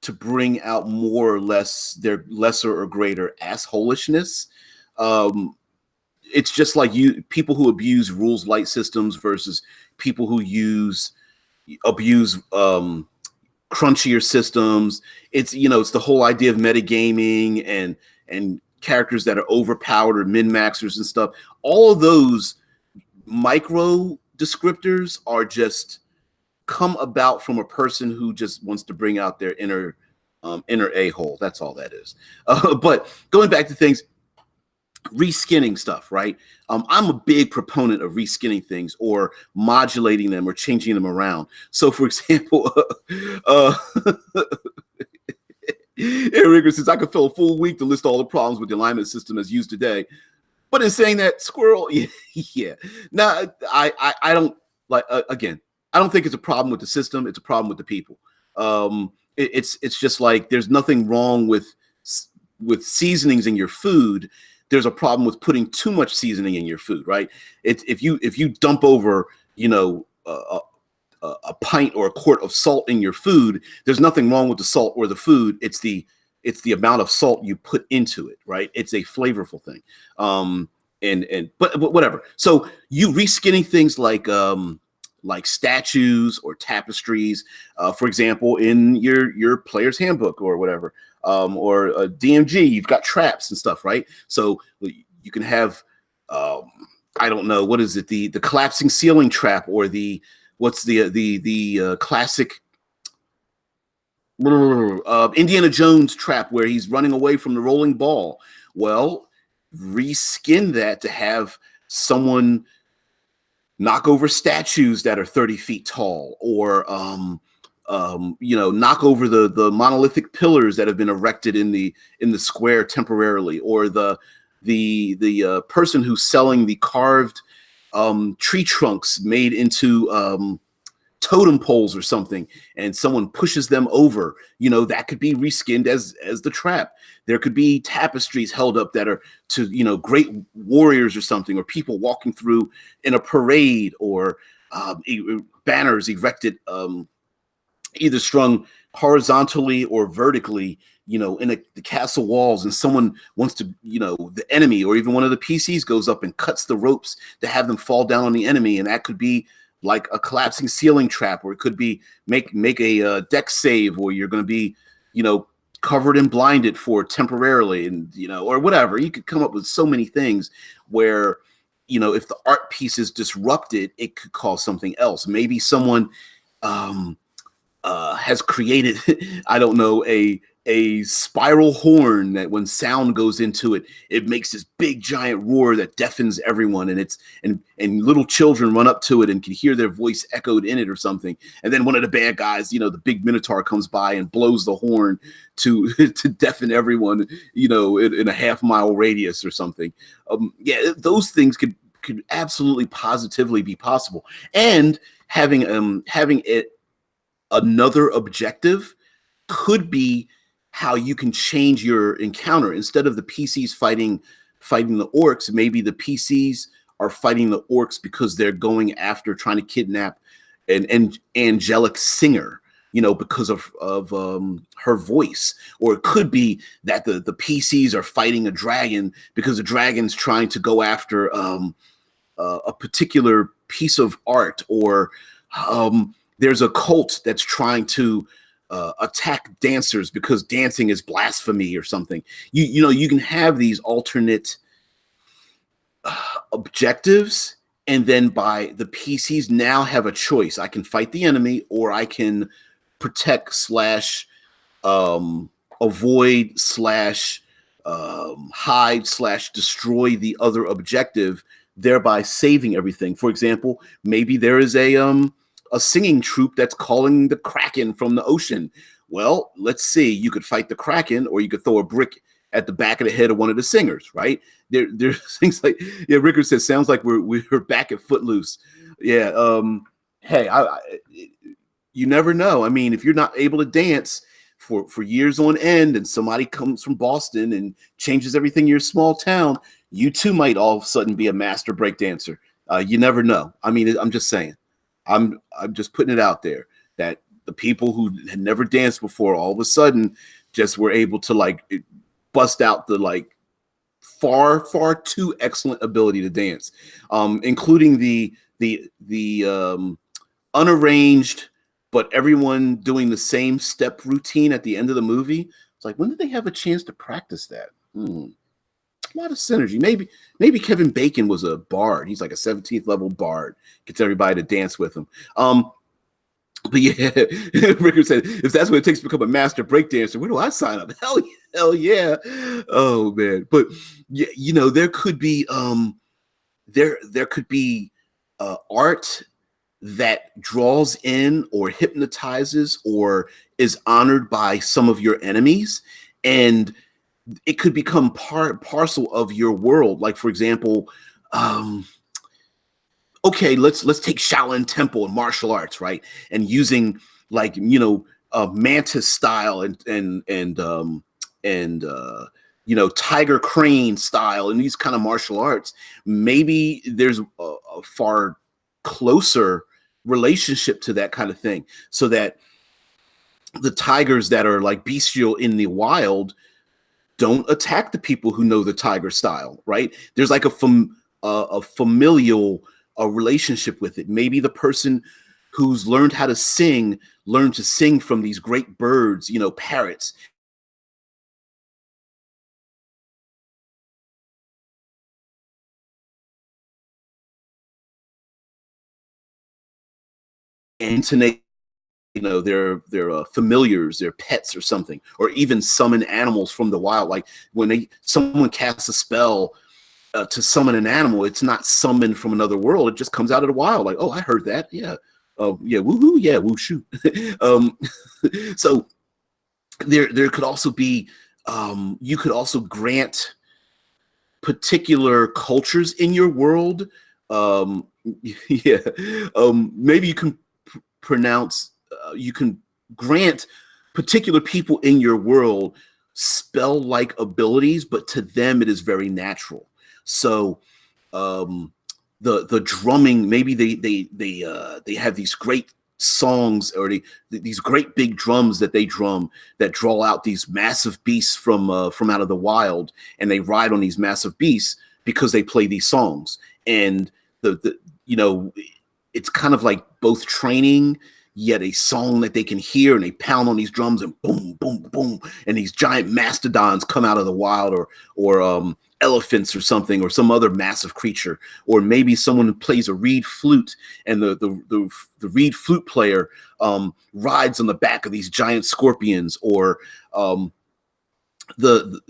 to bring out more or less their lesser or greater assholishness. It's just like people who abuse rules light systems versus people who abuse crunchier systems. It's the whole idea of metagaming and characters that are overpowered or min-maxers and stuff. All of those micro descriptors are just come about from a person who just wants to bring out their inner a-hole. That's all that is. But going back to things, reskinning stuff, right? I'm a big proponent of reskinning things or modulating them or changing them around. So, for example, Eric says, I could fill a full week to list all the problems with the alignment system as used today. But in saying that, squirrel, yeah. Now, I don't like, again, I don't think it's a problem with the system. It's a problem with the people. It's just like, there's nothing wrong with seasonings in your food. There's a problem with putting too much seasoning in your food, right? If you dump over, a pint or a quart of salt in your food, there's nothing wrong with the salt or the food. It's the amount of salt you put into it, right? It's a flavorful thing. But whatever. So you reskinning things like statues or tapestries, for example, in your player's handbook or whatever, or a DMG, you've got traps and stuff, right? So you can have, I don't know, what is it? The collapsing ceiling trap, or what's the classic Indiana Jones trap where he's running away from the rolling ball. Well, reskin that to have someone knock over statues that are 30 feet tall, or knock over the monolithic pillars that have been erected in the square temporarily, or the person who's selling the carved tree trunks made into totem poles or something, and someone pushes them over, that could be reskinned as the trap. There could be tapestries held up that are to, great warriors or something, or people walking through in a parade, or banners erected, either strung horizontally or vertically, in the castle walls, and someone wants to, the enemy or even one of the PCs goes up and cuts the ropes to have them fall down on the enemy. And that could be like a collapsing ceiling trap, or it could be make a deck save, or you're going to be, covered and blinded for temporarily, and, or whatever. You could come up with so many things where, if the art piece is disrupted, it could cause something else. Maybe someone has created, I don't know, a spiral horn that when sound goes into it, it makes this big giant roar that deafens everyone, and little children run up to it and can hear their voice echoed in it or something. And then one of the bad guys, the big minotaur, comes by and blows the horn to to deafen everyone, in a half-mile radius or something. Those things could absolutely positively be possible. And having it another objective could be how you can change your encounter. Instead of the PCs fighting the orcs, maybe the PCs are fighting the orcs because they're going after trying to kidnap an angelic singer, because of her voice. Or it could be that the PCs are fighting a dragon because the dragon's trying to go after a particular piece of art, or there's a cult that's trying to attack dancers because dancing is blasphemy or something. You can have these alternate objectives, and then by the PCs now have a choice. I can fight the enemy, or I can protect slash um, avoid slash hide slash destroy the other objective, thereby saving everything. For example, maybe there is a singing troupe that's calling the Kraken from the ocean. Well, let's see. You could fight the Kraken, or you could throw a brick at the back of the head of one of the singers, right? There's things like, yeah, Ricker says, sounds like we're back at Footloose. Yeah. Hey, you never know. I mean, if you're not able to dance for years on end, and somebody comes from Boston and changes everything in your small town, you too might all of a sudden be a master break dancer. You never know. I mean, I'm just saying. I'm just putting it out there that the people who had never danced before all of a sudden just were able to like bust out the like far too excellent ability to dance, including the unarranged but everyone doing the same step routine at the end of the movie. It's like, when did they have a chance to practice that? A lot of synergy. Maybe Kevin Bacon was a bard. He's like a 17th level bard. Gets everybody to dance with him. But yeah, Ricker said, if that's what it takes to become a master breakdancer, where do I sign up? Hell yeah. Oh man. But yeah, you know, there could be there could be art that draws in or hypnotizes or is honored by some of your enemies, and it could become part parcel of your world. Like, for example, okay, let's take Shaolin Temple and martial arts, right? And using, like, you know, mantis style and you know, tiger crane style and these kind of martial arts. Maybe there's a far closer relationship to that kind of thing, so that the tigers that are like bestial in the wild don't attack the people who know the tiger style, right? There's like a familial relationship with it. Maybe the person who's learned how to sing learned to sing from these great birds, you know, parrots. And intonate, you know, their familiars, their pets or something, or even summon animals from the wild. Like when someone casts a spell to summon an animal, it's not summoned from another world. It just comes out of the wild. Like, oh, I heard that. Yeah. Oh, yeah. Woohoo. Yeah. Woo shoot. um, so there could also be, you could also grant particular cultures in your world. Um, yeah. Maybe you can pronounce, you can grant particular people in your world spell like abilities, but to them it is very natural. So um, the drumming, maybe they have these great songs, or these great big drums that they drum that draw out these massive beasts from out of the wild, and they ride on these massive beasts because they play these songs. And the you know, it's kind of like both training yet a song that they can hear, and they pound on these drums and boom boom boom, and these giant mastodons come out of the wild, or elephants or something, or some other massive creature. Or maybe someone plays a reed flute, and the reed flute player rides on the back of these giant scorpions. Or the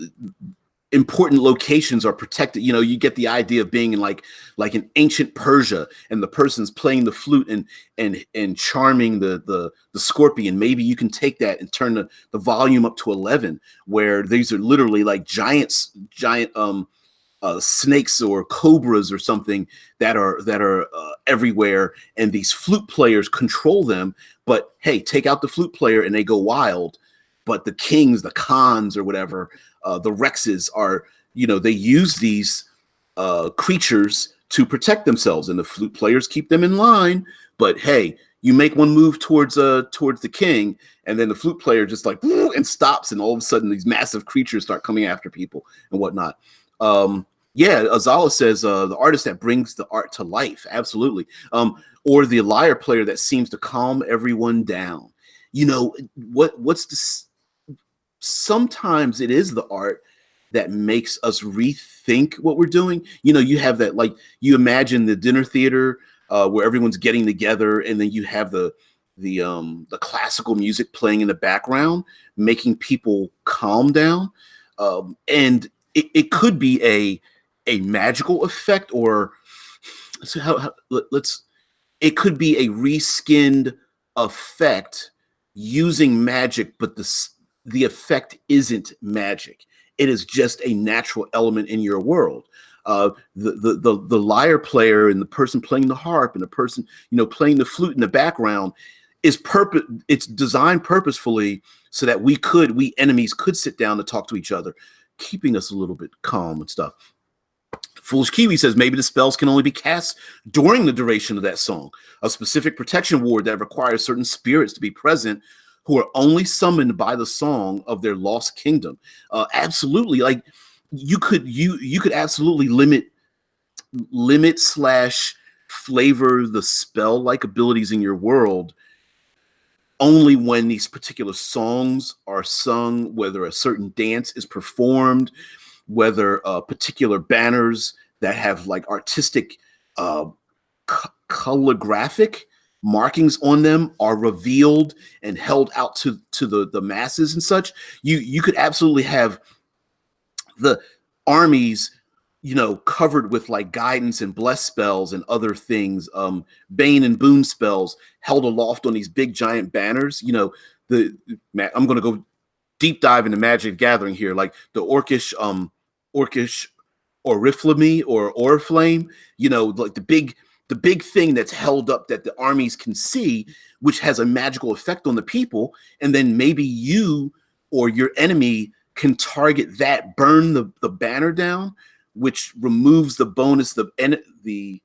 important locations are protected. You know, you get the idea of being in like an ancient Persia, and the person's playing the flute and charming the scorpion. Maybe you can take that and turn the volume up to 11, where these are literally like giant snakes or cobras or something that are everywhere, and these flute players control them. But hey, take out the flute player and they go wild. But the kings, the khans or whatever, the Rexes are, you know, they use these creatures to protect themselves, and the flute players keep them in line. But hey, you make one move towards the king, and then the flute player just like and stops, and all of a sudden these massive creatures start coming after people and whatnot. Yeah, Azala says the artist that brings the art to life, absolutely. Or the lyre player that seems to calm everyone down. You know what's this? Sometimes it is the art that makes us rethink what we're doing. You know, you have that, like, you imagine the dinner theater where everyone's getting together, and then you have the classical music playing in the background, making people calm down. And it could be a magical effect, or so let's it could be a reskinned effect using magic, but the effect isn't magic. It is just a natural element in your world. The lyre player and the person playing the harp and the person, you know, playing the flute in the background is purpose. It's designed purposefully so that we enemies could sit down and talk to each other, keeping us a little bit calm and stuff. Foolish Kiwi says maybe the spells can only be cast during the duration of that song. A specific protection ward that requires certain spirits to be present who are only summoned by the song of their lost kingdom. Absolutely, like you could absolutely limit slash flavor the spell like abilities in your world only when these particular songs are sung, whether a certain dance is performed, whether particular banners that have like artistic colorographic markings on them are revealed and held out to the masses and such. You could absolutely have the armies, you know, covered with like guidance and bless spells and other things, bane and boon spells held aloft on these big giant banners. You know, I'm going to go deep dive into Magic Gathering here, like the orcish oriflamme or oriflame, you know, like the big thing that's held up that the armies can see, which has a magical effect on the people, and then maybe you or your enemy can target that, burn the banner down, which removes the bonus the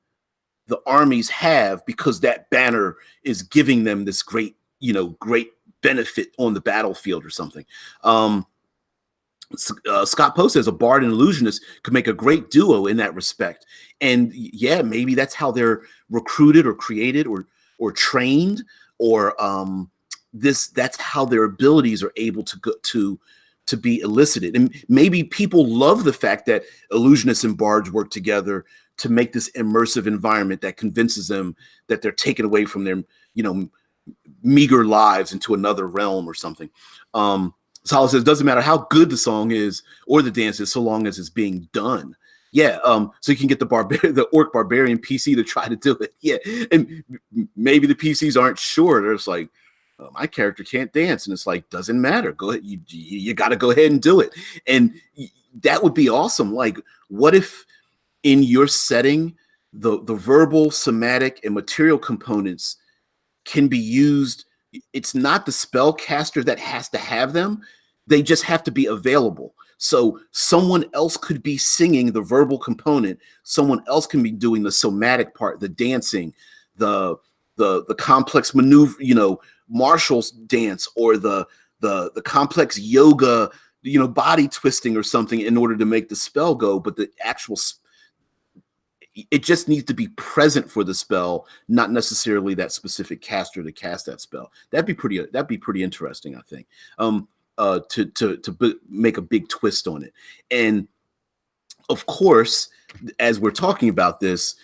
armies have because that banner is giving them this great, you know, great benefit on the battlefield or something. Scott Poe says a bard and illusionist could make a great duo in that respect. And yeah, maybe that's how they're recruited or created or trained, or that's how their abilities are able to go to be elicited. And maybe people love the fact that illusionists and bards work together to make this immersive environment that convinces them that they're taken away from their, you know, meager lives into another realm or something. Solid says, doesn't matter how good the song is or the dance is, so long as it's being done. Yeah, so you can get the orc barbarian PC to try to do it. Yeah, and maybe the PCs aren't sure. They're just like, oh, my character can't dance, and it's like, doesn't matter. Go ahead, you got to go ahead and do it, and that would be awesome. Like, what if in your setting, the verbal, somatic, and material components can be used? It's not the spellcaster that has to have them. They just have to be available. So someone else could be singing the verbal component. Someone else can be doing the somatic part, the dancing, the complex maneuver, you know, Marshall's dance, or the complex yoga, you know, body twisting or something in order to make the spell go. But the actual it just needs to be present for the spell, not necessarily that specific caster to cast that spell. That'd be pretty interesting, I think. To make a big twist on it. And of course, as we're talking about this,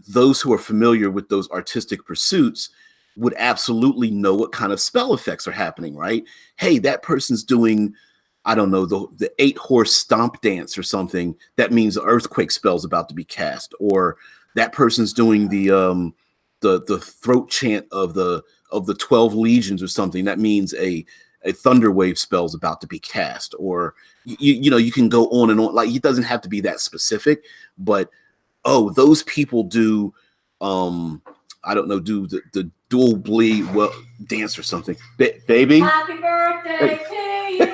those who are familiar with those artistic pursuits would absolutely know what kind of spell effects are happening, right? Hey, that person's doing, I don't know, the 8-horse stomp dance or something. That means the earthquake spell's about to be cast. Or that person's doing the throat chant of the 12 legions or something. That means a thunder wave spell's about to be cast. Or you know, you can go on and on. Like, it doesn't have to be that specific, but oh, those people do I don't know, do the dual bleed dance or something. Baby, happy birthday to you.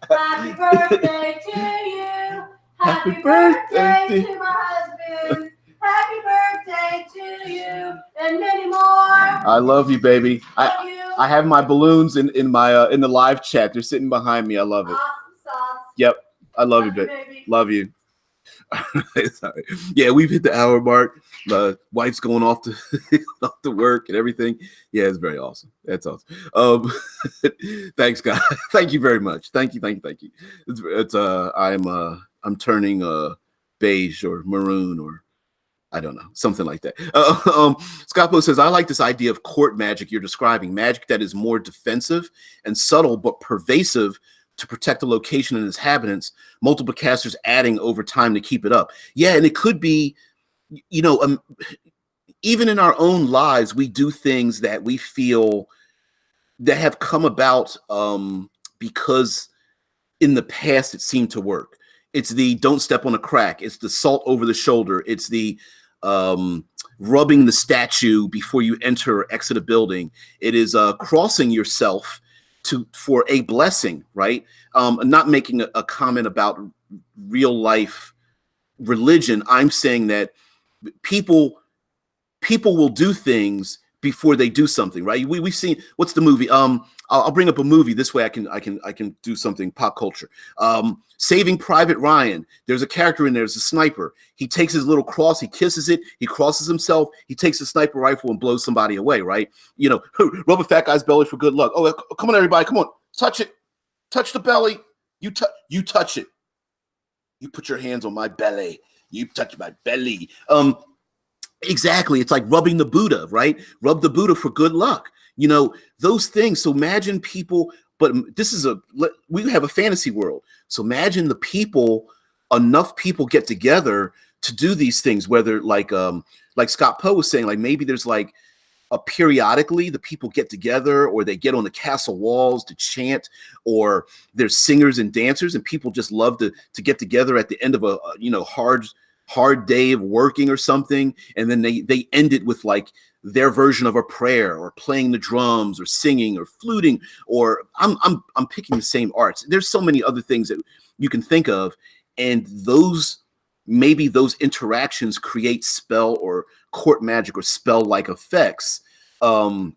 Happy birthday to you. Happy birthday to my husband. Happy birthday to you, and many more. I love you, baby. Love you. I have my balloons in my in the live chat. They're sitting behind me. I love it. Awesome sauce. Yep, I love you, baby. Love you. Sorry. Yeah, we've hit the hour mark. Wife's going off to off to work and everything. Yeah, it's very awesome. That's awesome. Thanks, guys. Thank you very much. Thank you. I'm turning beige or maroon or I don't know, something like that. Scott Poe says, I like this idea of court magic you're describing, magic that is more defensive and subtle, but pervasive to protect the location and its inhabitants, multiple casters adding over time to keep it up. Yeah, and it could be, even in our own lives, we do things that we feel that have come about because in the past it seemed to work. It's the don't step on a crack. It's the salt over the shoulder. It's the rubbing the statue before you enter or exit a building. It is crossing yourself for a blessing, right? Not making a comment about real life religion. I'm saying that people will do things before they do something, right? We've seen, what's the movie? I'll bring up a movie this way. I can do something pop culture. Saving Private Ryan. There's a character in there. There's a sniper. He takes his little cross. He kisses it. He crosses himself. He takes a sniper rifle and blows somebody away. Right? Rub a fat guy's belly for good luck. Oh, come on, everybody! Come on, touch it. Touch the belly. You touch it. You put your hands on my belly. You touch my belly. Exactly. It's like rubbing the Buddha, right? Rub the Buddha for good luck. Those things. So imagine people, but we have a fantasy world. So imagine enough people get together to do these things, whether like Scott Poe was saying, like maybe there's like periodically the people get together or they get on the castle walls to chant, or there's singers and dancers and people just love to get together at the end of a hard day of working or something, and then they end it with like their version of a prayer or playing the drums or singing or fluting, or I'm picking the same arts. There's so many other things that you can think of, and maybe those interactions create spell or court magic or spell-like effects that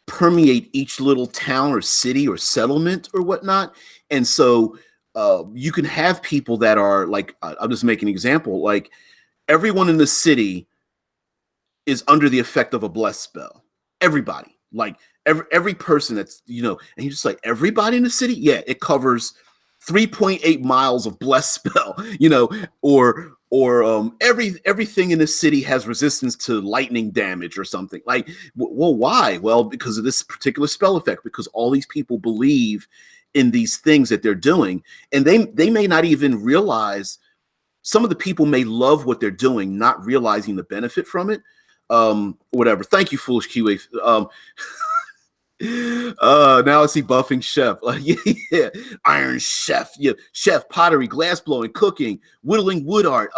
permeate each little town or city or settlement or whatnot. And so you can have people that are like, I'll just make an example, like everyone in the city is under the effect of a blessed spell. Everybody, like every person that's, and you're just like, everybody in the city? Yeah, it covers 3.8 miles of blessed spell, or everything in the city has resistance to lightning damage or something. Like, well, why? Well, because of this particular spell effect, because all these people believe in these things that they're doing, and they may not even realize. Some of the people may love what they're doing, not realizing the benefit from it. Whatever. Thank you, Foolish QA. Now I see buffing chef. Yeah, Iron Chef. Yeah, chef, pottery, glass blowing, cooking, whittling wood art,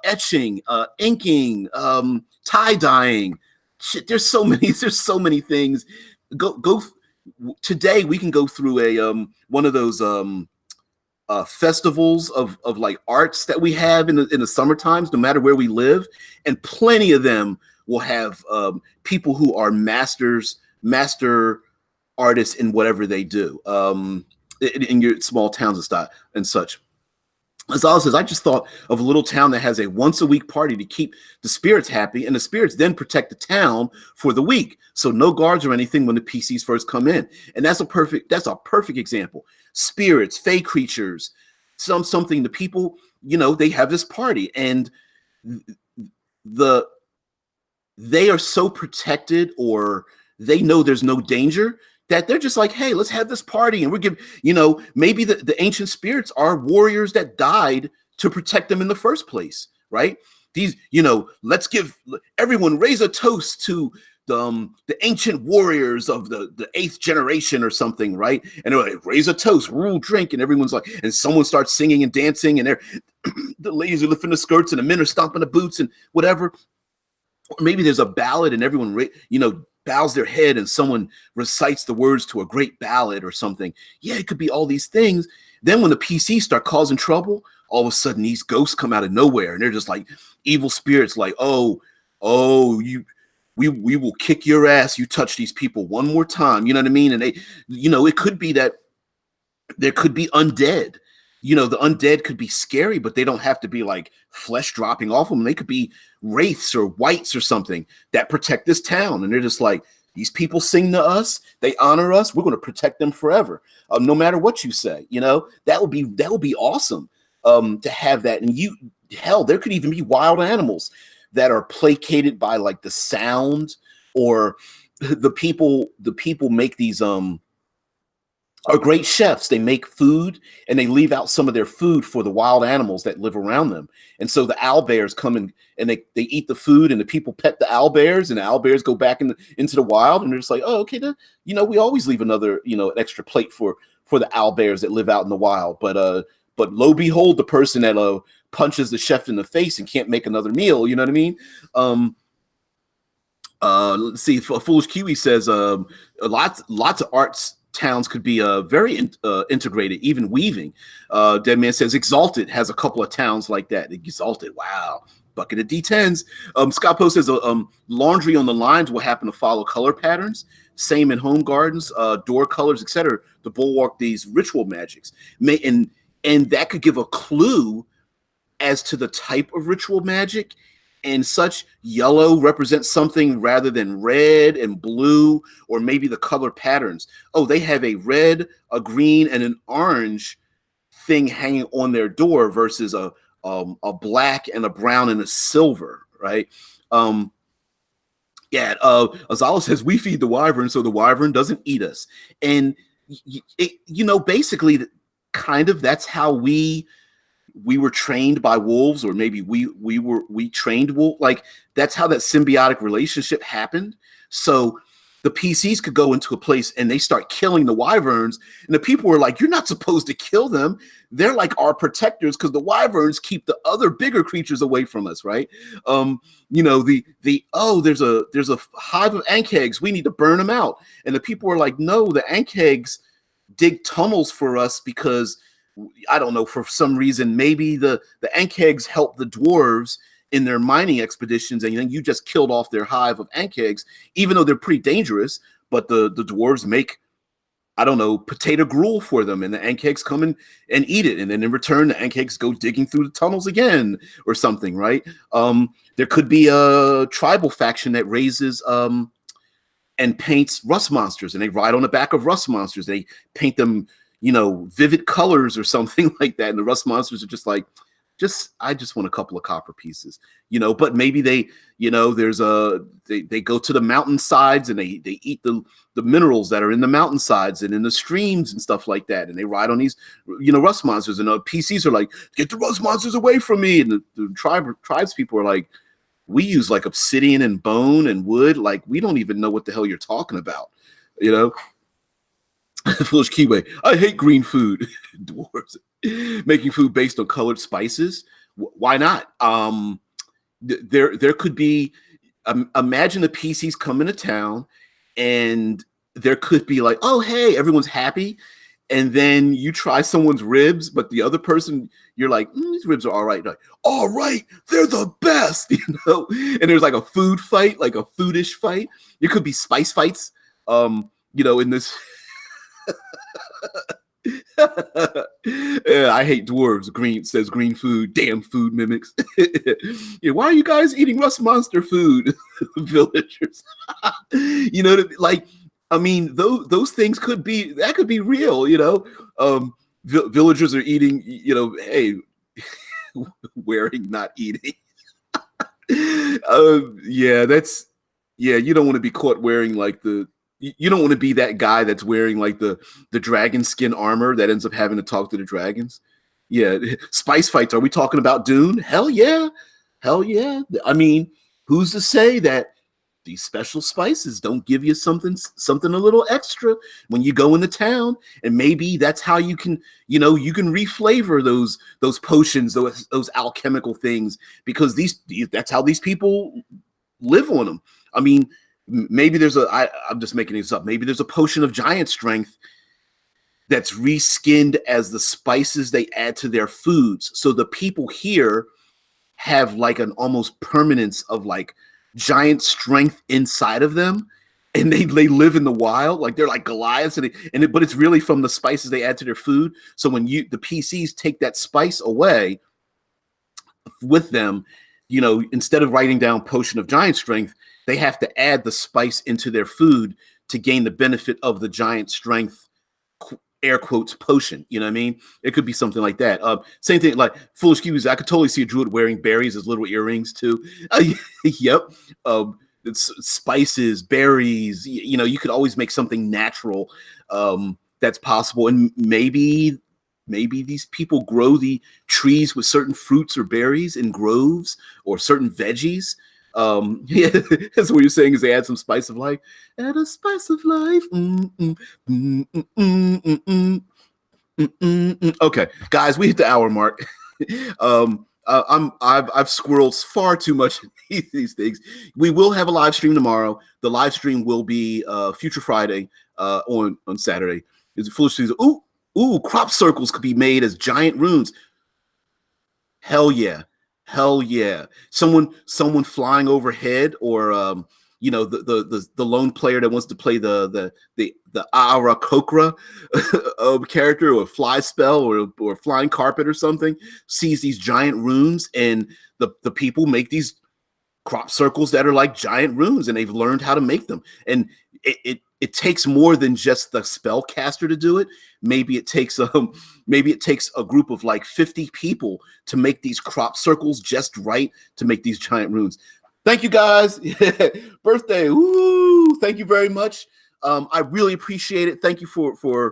etching, inking, tie dyeing. Shit, there's so many things. Go. Today we can go through a one of those festivals of like arts that we have in the summer times, no matter where we live, and plenty of them will have people who are master artists in whatever they do in your small towns and such. As Allah says, I just thought of a little town that has a once a week party to keep the spirits happy, and the spirits then protect the town for the week. So no guards or anything when the PCs first come in. And that's a perfect example. Spirits, fey creatures, something the people, they have this party, and they are so protected, or they know there's no danger, that they're just like, hey, let's have this party. And we're giving, maybe the ancient spirits are warriors that died to protect them in the first place, right? These, let's give everyone, raise a toast to the ancient warriors of the 8th generation or something, right? And they're like, raise a toast, rule, drink, and everyone's like, and someone starts singing and dancing, and the ladies are lifting the skirts and the men are stomping the boots and whatever. Or maybe there's a ballad and everyone, bows their head and someone recites the words to a great ballad or something. Yeah, it could be all these things. Then when the PCs start causing trouble, all of a sudden these ghosts come out of nowhere, and they're just like evil spirits, like, we will kick your ass. You touch these people one more time. You know what I mean? And they, it could be that there could be undead the undead could be scary, but they don't have to be like flesh dropping off them. They could be wraiths or wights or something that protect this town. And they're just like, these people sing to us, they honor us, we're going to protect them forever, no matter what you say. That would be awesome, to have that. And there could even be wild animals that are placated by like the sound, or the people make these are great chefs. They make food and they leave out some of their food for the wild animals that live around them. And so the owl bears come in and they eat the food, and the people pet the owl bears, and the owl bears go back into the wild, and they're just like, oh, okay, we always leave another, an extra plate for the owl bears that live out in the wild. But lo behold, the person that punches the chef in the face and can't make another meal, you know what I mean? Let's see. Foolish Kiwi says lots of arts towns could be very integrated, even weaving. Dead Man says Exalted has a couple of towns like that. Exalted, wow. Bucket of D10s. Scott Post says laundry on the lines will happen to follow color patterns. Same in home gardens, door colors, etc. to bulwark these ritual magics. And that could give a clue as to the type of ritual magic. And such. Yellow represents something rather than red and blue, or maybe the color patterns. Oh, they have a red, a green, and an orange thing hanging on their door versus a black and a brown and a silver, right? Azala says we feed the wyvern so the wyvern doesn't eat us. And basically, kind of that's how we were trained by wolves, or maybe we trained wolf. Like, that's how that symbiotic relationship happened. So the PCs could go into a place and they start killing the wyverns, and the people were like, you're not supposed to kill them. They're like our protectors, because the wyverns keep the other bigger creatures away from us, right? There's a hive of ankhegs, we need to burn them out. And the people were like, no, the ankhegs dig tunnels for us because, I don't know, for some reason, maybe the ankhegs help the dwarves in their mining expeditions, and then you just killed off their hive of ankhegs, even though they're pretty dangerous. But the dwarves make, I don't know, potato gruel for them, and the ankhegs come in and eat it, and then in return, the ankhegs go digging through the tunnels again, or something, right? There could be a tribal faction that raises and paints rust monsters, and they ride on the back of rust monsters. They paint them, vivid colors or something like that. And the rust monsters are just like, I just want a couple of copper pieces, but maybe they, they go to the mountainsides and they eat the minerals that are in the mountainsides and in the streams and stuff like that. And they ride on these, rust monsters, and PCs are like, get the rust monsters away from me. And the tribes people are like, we use like obsidian and bone and wood. Like, we don't even know what the hell you're talking about, Foolish Kiwi, I hate green food. Dwarves making food based on colored spices. Why not? There could be. Imagine the PCs come into town, and there could be like, oh hey, everyone's happy, and then you try someone's ribs, but the other person, you're like, these ribs are all right. Like, all right, they're the best, And there's like a food fight, like a foodish fight. It could be spice fights. In this. Yeah, I hate dwarves. Green says green food. Damn food mimics. Yeah, why are you guys eating rust monster food, villagers? Like, I mean, those things could be real. Villagers are eating. Hey, wearing, not eating. Yeah, you don't want to be caught wearing like you don't want to be that guy that's wearing like the dragon skin armor that ends up having to talk to the dragons. Yeah, spice fights. Are we talking about Dune? Hell yeah. I mean, who's to say that these special spices don't give you something a little extra when you go into town? And maybe that's how you can, you can reflavor those potions, those alchemical things, because that's how these people live on them. I mean, maybe I'm just making this up. Maybe there's a potion of giant strength that's reskinned as the spices they add to their foods. So the people here have like an almost permanence of like giant strength inside of them. and they live in the wild, like they're like Goliaths, but it's really from the spices they add to their food. So when the PCs take that spice away with them, instead of writing down potion of giant strength, they have to add the spice into their food to gain the benefit of the giant strength, air quotes, potion. You know what I mean? It could be something like that. Same thing, like foolish cues. I could totally see a druid wearing berries as little earrings too. Yep. It's spices, berries. You could always make something natural that's possible, and maybe these people grow the trees with certain fruits or berries in groves, or certain veggies. Yeah, that's what you're saying, is they add some spice of life. Add a spice of life. Okay, guys, we hit the hour mark. I've squirreled far too much in these things. We will have a live stream tomorrow. The live stream will be Future Friday on Saturday. Is it foolish things? Ooh, crop circles could be made as giant runes. Hell yeah. Someone flying overhead, or the lone player that wants to play the Aara Kokra character, or fly spell, or flying carpet or something, sees these giant runes, and the people make these crop circles that are like giant runes, and they've learned how to make them. And it takes more than just the spellcaster to do it. Maybe it takes a group of like 50 people to make these crop circles just right to make these giant runes. Thank you, guys. Birthday. Woo! Thank you very much. I really appreciate it. Thank you for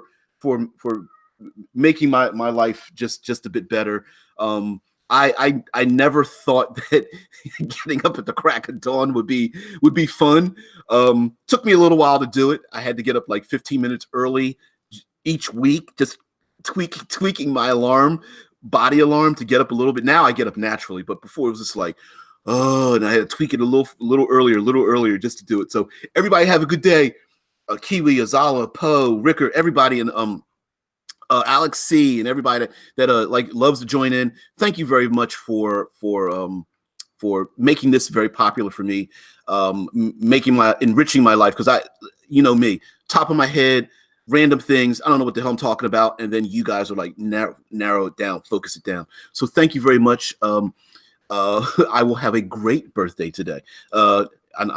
making my life just a bit better. I never thought that getting up at the crack of dawn would be fun. Took me a little while to do it. I had to get up like 15 minutes early each week, just tweaking my body alarm to get up a little bit. Now I get up naturally, but before it was just like, oh, and I had to tweak it a little earlier just to do it. So everybody have a good day. Kiwi, Azala, Poe, Ricker, everybody, and Alex C, and everybody that like loves to join in. Thank you very much for making this very popular for me, enriching my life, because me, top of my head, random things, I don't know what the hell I'm talking about, and then you guys are like narrow it down, focus it down. So thank you very much. I will have a great birthday today. I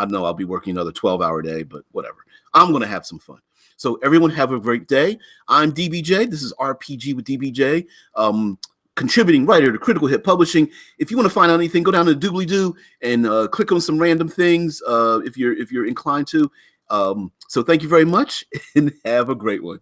know I'll be working another 12-hour day, but whatever. I'm gonna have some fun. So everyone have a great day. I'm DBJ. This is RPG with DBJ, contributing writer to Critical Hit Publishing. If you want to find out anything, go down to the doobly-doo and click on some random things if you're inclined to. So thank you very much, and have a great one.